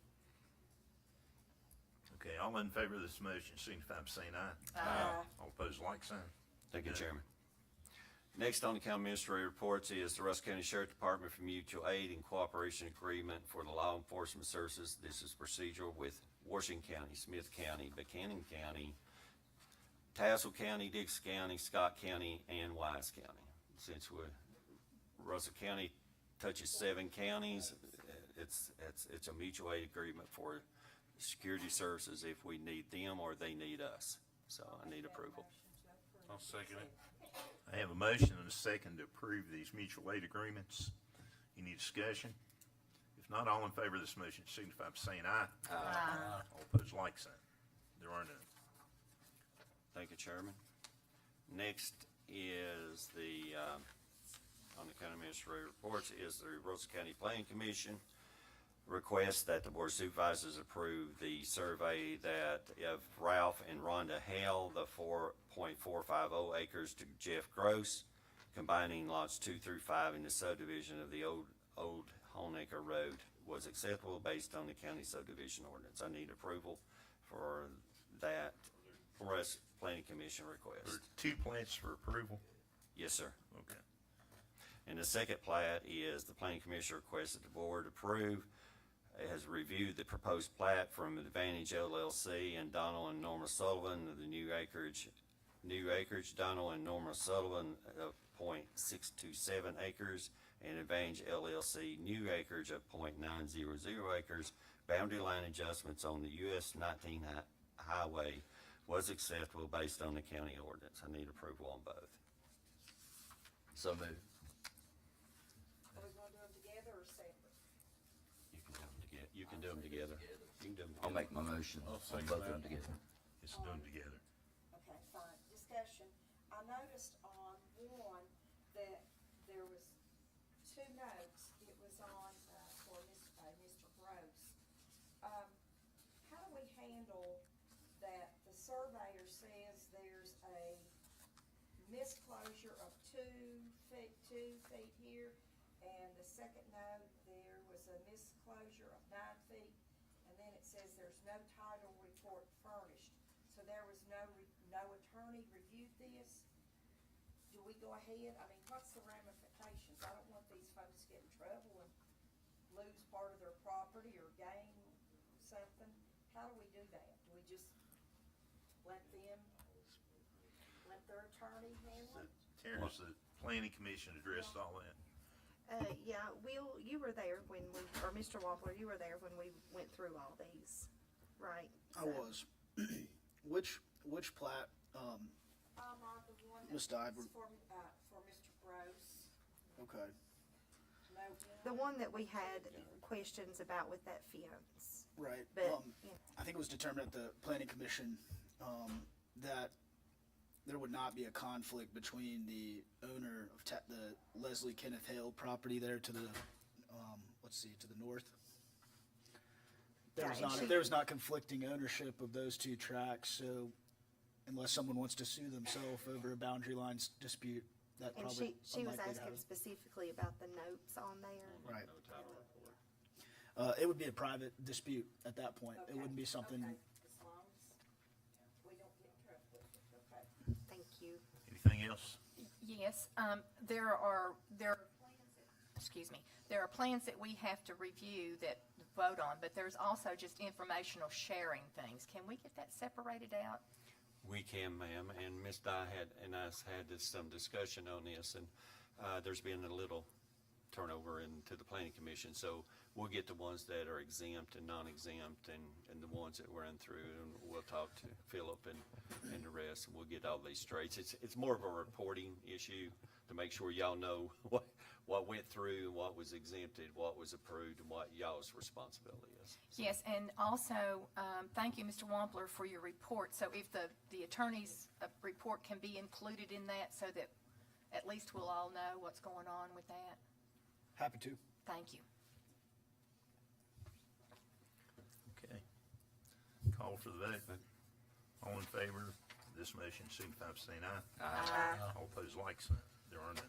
Speaker 3: Okay, all in favor of this motion, signify by saying aye.
Speaker 11: Aye.
Speaker 3: All opposed, like sign.
Speaker 4: Thank you,
Speaker 3: Good.
Speaker 4: Chairman. Next on the county administrator reports is the Russell County Sheriff Department for Mutual Aid and Cooperation Agreement for the Law Enforcement Services. This is procedural with Washington County, Smith County, Buchanan County, Tazewell County, Dix County, Scott County, and Wise County. Since Russell County touches 7 counties, it's a mutual aid agreement for security services if we need them or they need us. So I need approval.
Speaker 18: I'll second it.
Speaker 3: I have a motion and a second to approve these mutual aid agreements. Any discussion? If not, all in favor of this motion signify by saying aye.
Speaker 8: Aye.
Speaker 3: All opposed, like sign. There are none.
Speaker 4: Thank you, Chairman. Next is on the county administrator reports, is the Russell County Planning Commission request that the Board of Supervisors approve the survey that of Ralph and Rhonda Hale, the 4.450 acres to Jeff Gross, combining lots 2 through 5 in the subdivision of the old Honaker Road, was acceptable based on the county subdivision ordinance. I need approval for that Planning Commission request.
Speaker 3: There are 2 plats for approval.
Speaker 4: Yes, sir.
Speaker 3: Okay.
Speaker 4: And the second plat is the Planning Commission requests that the board approve. It has reviewed the proposed plat from Advantage LLC and Donald and Norma Sullivan of the new acreage, Donald and Norma Sullivan of .627 acres, and Advantage LLC new acreage of .900 acres. Boundary line adjustments on the US 19 highway was acceptable based on the county ordinance. I need approval on both.
Speaker 2: So moved.
Speaker 11: Are we gonna do them together or separate?
Speaker 4: You can do them together. You can do them together.
Speaker 2: I'll make my motion
Speaker 18: I'll
Speaker 2: on
Speaker 18: second
Speaker 2: both of
Speaker 18: that.
Speaker 2: them together.
Speaker 3: Let's do them together.
Speaker 11: Okay, fine. Discussion. I noticed on one that there was 2 notes. It was on, for Mr. Gross. How do we handle that the surveyor says there's a misclosure of 2 feet here, and the second note, there was a misclosure of 9 feet, and then it says there's no title report furnished. So there was no attorney reviewed this. Do we go ahead? I mean, what's the ramifications? I don't want these folks to get in trouble and lose part of their property or gain something. How do we do that? Do we just let their attorney handle it?
Speaker 3: Terrence, the planning commission addressed all that.
Speaker 1: Yeah, Will, you were there when or Mr. Wampler, you were there when we went through all these, right?
Speaker 6: I was. Which plat,
Speaker 11: The one
Speaker 6: Ms.
Speaker 11: that's
Speaker 6: Dybert.
Speaker 11: for Mr. Gross.
Speaker 6: okay,
Speaker 11: No,
Speaker 1: The one that we had questions about with that fence,
Speaker 6: right.
Speaker 1: but, yeah.
Speaker 6: I think it was determined at the planning commission, that there would not be a conflict between the owner of the Leslie Kenneth Hale property there to the, to the north. There was not conflicting ownership of those 2 tracts, so unless someone wants to sue themselves over a boundary lines dispute, that
Speaker 1: And
Speaker 6: probably
Speaker 1: she was
Speaker 6: unlikely to
Speaker 1: asking
Speaker 6: happen.
Speaker 1: specifically about the notes on there.
Speaker 6: Right. It would be a private dispute at that point. It wouldn't be something,
Speaker 11: okay, as long as we don't get in trouble with it, okay.
Speaker 1: Thank you.
Speaker 3: Anything else?
Speaker 8: Yes, there are plans that excuse me, there are plans that we have to review that vote on, but there's also just informational sharing things. Can we get that separated out?
Speaker 4: We can, ma'am, and Ms. Dye and us had some discussion on this, and there's been a little turnover into the planning commission, so we'll get the ones that are exempt and non-exempt, and the ones that run through, and we'll talk to Philip and the rest, and we'll get all these straights. It's more of a reporting issue to make sure y'all know what went through, and what was exempted, what was approved, and what y'all's responsibility is.
Speaker 8: Yes, and also, thank you, Mr. Wampler, for your report. So if the attorney's report can be included in that so that at least we'll all know what's going on with that.
Speaker 6: Happy to.
Speaker 8: Thank you.
Speaker 3: Okay. Call for the vote. All in favor of this motion, signify by saying aye.
Speaker 8: Aye.
Speaker 3: All opposed, like sign. There are none.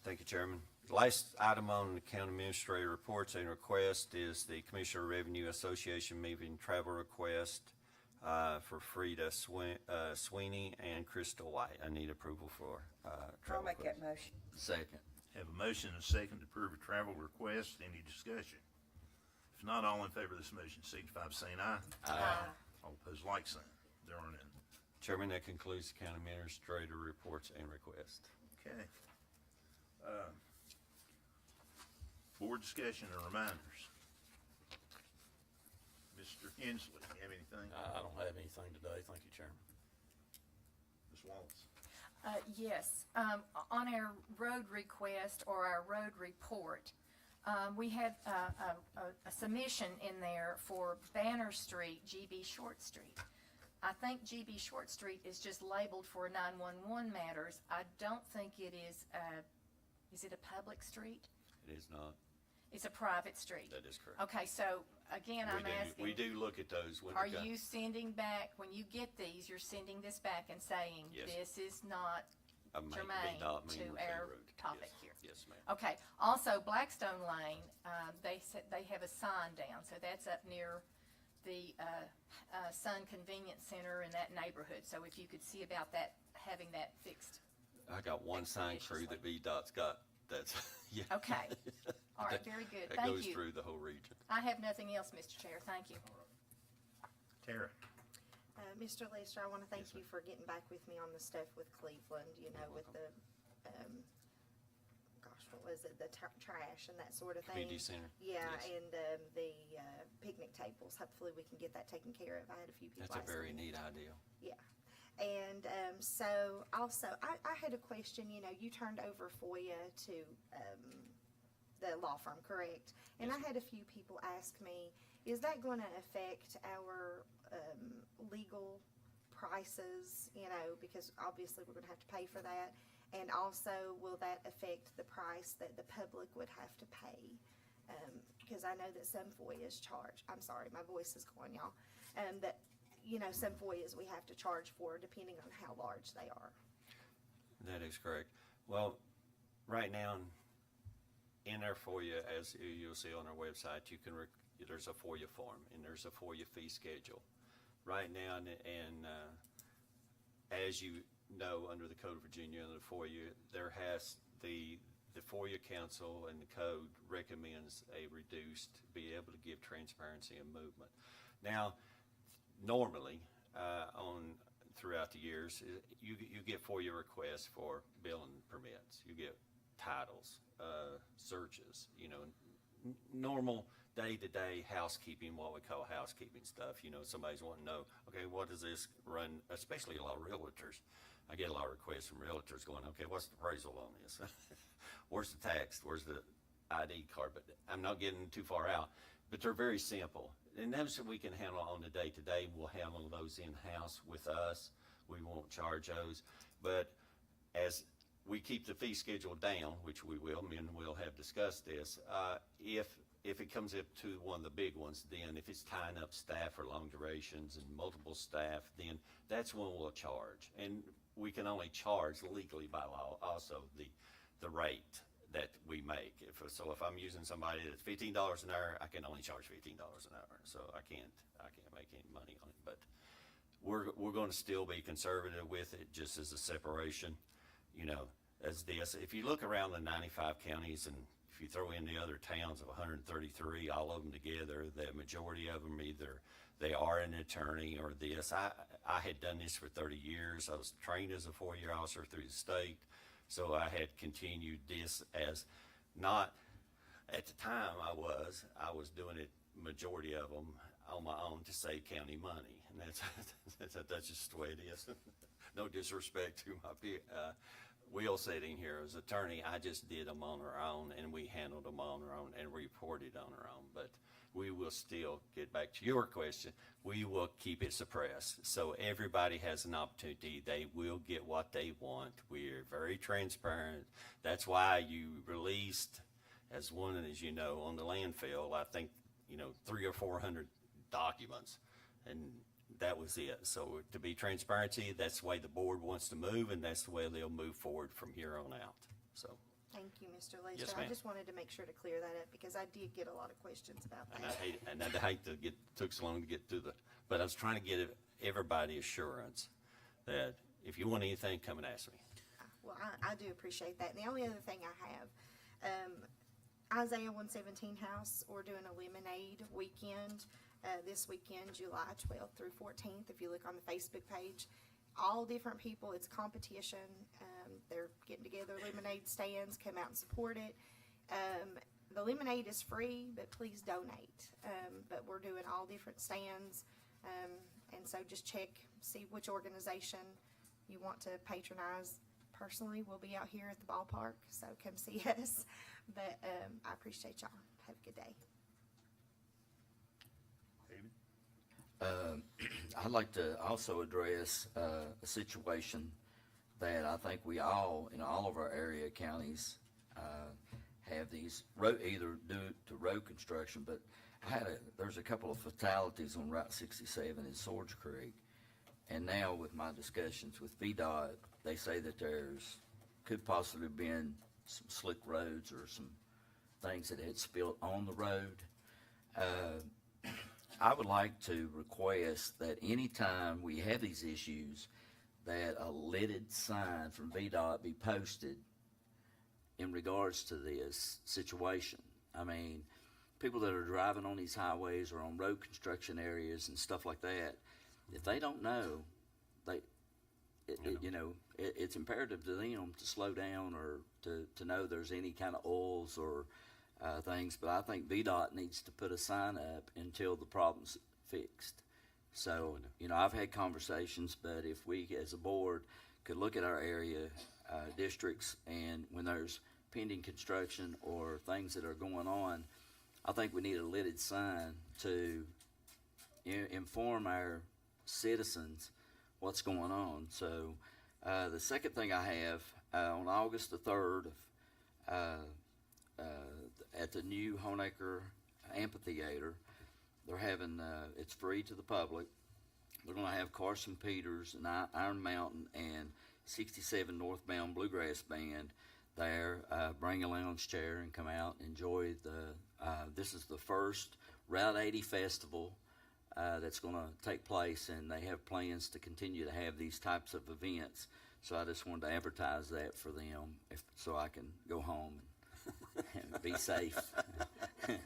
Speaker 4: Thank you, Chairman. The last item on the county administrator reports and request is the Commissioner Revenue Association meeting travel request for Frida Sweeney and Crystal White. I need approval for
Speaker 11: I'll
Speaker 4: travel
Speaker 11: make
Speaker 4: request.
Speaker 11: that motion.
Speaker 2: Second.
Speaker 3: Have a motion and a second to approve a travel request. Any discussion? If not, all in favor of this motion, signify by saying aye.
Speaker 8: Aye.
Speaker 3: All opposed, like sign. There are none.
Speaker 4: Chairman, that concludes the county administrator reports and request.
Speaker 3: Okay. Board discussion and reminders. Mr. Hensley, you have anything?
Speaker 7: I don't have anything today. Thank you, Chairman.
Speaker 3: Ms. Wallace?
Speaker 8: Yes, on our road request or our road report, we had a submission in there for Banner Street, GB Short Street. I think GB Short Street is just labeled for 911 matters. I don't think it is it a public street?
Speaker 4: It is not.
Speaker 8: It's a private street.
Speaker 4: That is correct.
Speaker 8: Okay, so again, I'm asking.
Speaker 4: We do look at those when
Speaker 8: Are
Speaker 4: it comes.
Speaker 8: you sending back, when you get these, you're sending this back and saying,
Speaker 4: Yes.
Speaker 8: this is not
Speaker 4: a main-
Speaker 8: germane
Speaker 4: not
Speaker 8: to
Speaker 4: main
Speaker 8: our
Speaker 4: road.
Speaker 8: topic
Speaker 4: Yes.
Speaker 8: here?
Speaker 4: Yes, ma'am.
Speaker 8: Okay, also Blackstone Lane, they said they have a sign down, so that's up near the Sun Convenience Center in that neighborhood. So if you could see about that, having that fixed.
Speaker 4: I got one sign crew that VDOT's got. That's yeah.
Speaker 8: Okay. All right, very good.
Speaker 4: That
Speaker 8: Thank
Speaker 4: goes
Speaker 8: you.
Speaker 4: through the whole region.
Speaker 8: I have nothing else, Mr. Chair. Thank you.
Speaker 3: Tara?
Speaker 1: Mr. Lester, I want to thank
Speaker 4: Yes,
Speaker 1: you for getting back with me on the stuff with Cleveland, you know, with the, gosh, what was it, the trash and that sort of thing.
Speaker 4: Community center.
Speaker 1: Yeah,
Speaker 4: Yes.
Speaker 1: and the picnic tables. Hopefully we can get that taken care of. I had a few people
Speaker 4: That's a
Speaker 1: asking
Speaker 4: very
Speaker 1: me.
Speaker 4: neat idea.
Speaker 1: Yeah. And so also, I had a question. You know, you turned over FOIA to the law firm, correct? And
Speaker 4: Yes.
Speaker 1: I had a few people ask me, is that going to affect our legal prices? You know, because obviously we're going to have to pay for that. And also, will that affect the price that the public would have to pay? Because I know that some FOIAs charge, I'm sorry, my voice is going, y'all, that, you know, some FOIAs we have to charge for depending on how large they are.
Speaker 4: That is correct. Well, right now, in our FOIA, as you'll see on our website, you can there's a FOIA form and there's a FOIA fee schedule. Right now, and as you know, under the Code of Virginia and the FOIA, there has the FOIA Council and the code recommends a reduced, be able to give transparency and movement. Now, normally, throughout the years, you get FOIA requests for building permits. You get titles, searches, you know, normal day-to-day housekeeping, what we call housekeeping stuff. You know, somebody's wanting to know, okay, what does this run, especially a lot of realtors. I get a lot of requests from realtors going, okay, what's the appraisal on this? Where's the tax? Where's the ID card? But I'm not getting too far out. But they're very simple. And those we can handle on the day-to-day. We'll handle those in-house with us. We won't charge those. But as we keep the fee schedule down, which we will, me and Will have discussed this, if it comes up to one of the big ones, then if it's tying up staff for long durations and multiple staff, then that's when we'll charge. And we can only charge legally by law also the rate that we make. If I'm using somebody that's $15 an hour, I can only charge $15 an hour. So I can't make any money on it. But we're going to still be conservative with it, just as a separation. You know, as this. If you look around the 95 counties, and if you throw in the other towns of 133, all of them together, the majority of them either they are an attorney or this. I had done this for 30 years. I was trained as a 4-year officer through the state, so I had continued this as not, at the time I was doing it, majority of them, on my own to save county money. And that's just the way it is. No disrespect to my Will sitting here as attorney. I just did them on our own, and we handled them on our own and reported on our own. But we will still, get back to your question, we will keep it suppressed. So everybody has an opportunity. They will get what they want. We're very transparent. That's why you released, as one, as you know, on the landfill, I think, 300 or 400 documents, and that was it. So to be transparency, that's the way the board wants to move, and that's the way they'll move forward from here on out. So.
Speaker 1: Thank you, Mr. Lester.
Speaker 4: Yes,
Speaker 1: I
Speaker 4: ma'am.
Speaker 1: just wanted to make sure to clear that up because I did get a lot of questions about
Speaker 4: And
Speaker 1: that.
Speaker 4: I hate to took so long to get through but I was trying to get everybody assurance that if you want anything, come and ask me.
Speaker 1: Well, I do appreciate that. And the only other thing I have, Isaiah 117 House, we're doing a lemonade weekend this weekend, July 12th through 14th. If you look on the Facebook page, all different people, it's competition. They're getting together, lemonade stands, come out and support it. The lemonade is free, but please donate. But we're doing all different stands. And so just check, see which organization you want to patronize. Personally, we'll be out here at the ballpark, so come see us. But I appreciate y'all. Have a good day.
Speaker 2: I'd like to also address a situation that I think we all, in all of our area counties, have these either due to road construction, but there's a couple of fatalities on Route 67 in Swords Creek. And now with my discussions with VDOT, they say that could possibly been some slick roads or some things that had spilled on the road. I would like to request that anytime we have these issues, that a lidded sign from VDOT be posted in regards to this situation. I mean, people that are driving on these highways or on road construction areas and stuff like that, if they don't know, it's imperative to them to slow down or to know there's any kind of oils or things. But I think VDOT needs to put a sign up until the problem's fixed. So, I've had conversations, but if we as a board could look at our area districts, and when there's pending construction or things that are going on, I think we need a lidded sign to inform our citizens what's going on. So the second thing I have, on August the 3rd, at the new Honaker Amphitheater, they're having, it's free to the public. They're going to have Carson Peters and Iron Mountain and 67 Northbound Bluegrass Band there. Bring a lounge chair and come out and enjoy this is the first Route 80 festival that's going to take place, and they have plans to continue to have these types of events. So I just wanted to advertise that for them, so I can go home and be safe and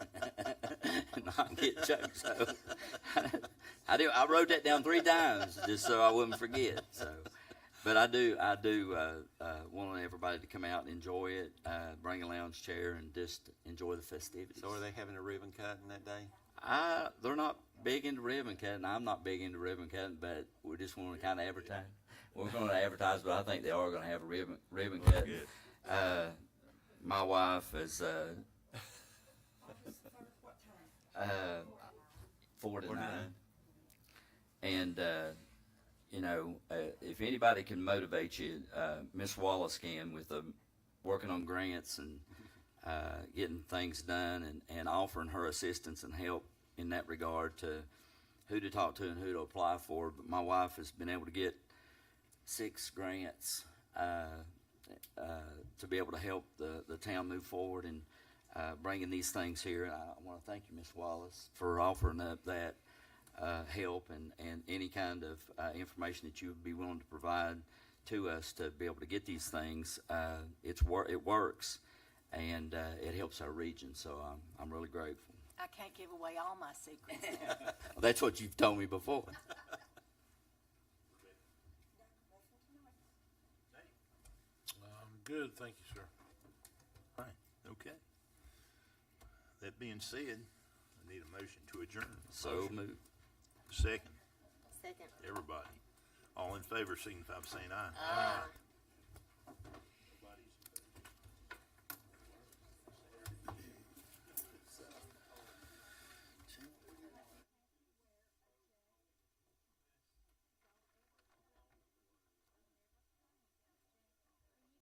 Speaker 2: not get choked. So I wrote that down 3 times just so I wouldn't forget. So, but I do want everybody to come out and enjoy it. Bring a lounge chair and just enjoy the festivities.
Speaker 4: So are they having a ribbon cutting that day?
Speaker 2: They're not big into ribbon cutting. I'm not big into ribbon cutting, but we just want to kind of advertise. We're going to advertise, but I think they are going to have a ribbon cutting. My wife is 49, and if anybody can motivate you, Miss Wallace can with working on grants and getting things done and offering her assistance and help in that regard to who to talk to and who to apply for. But my wife has been able to get 6 grants to be able to help the town move forward and bringing these things here. And I want to thank you, Ms. Wallace, for offering up that help and any kind of information that you would be willing to provide to us to be able to get these things. It works, and it helps our region. So I'm really grateful.
Speaker 19: I can't give away all my secrets.
Speaker 2: That's what you've told me before.
Speaker 18: Good, thank you, sir.
Speaker 3: Right, okay. That being said, I need a motion to adjourn.
Speaker 2: So
Speaker 3: Motion.
Speaker 2: moved.
Speaker 3: Second,
Speaker 19: Second.
Speaker 3: everybody. All in favor signify by saying aye.
Speaker 19: Aye.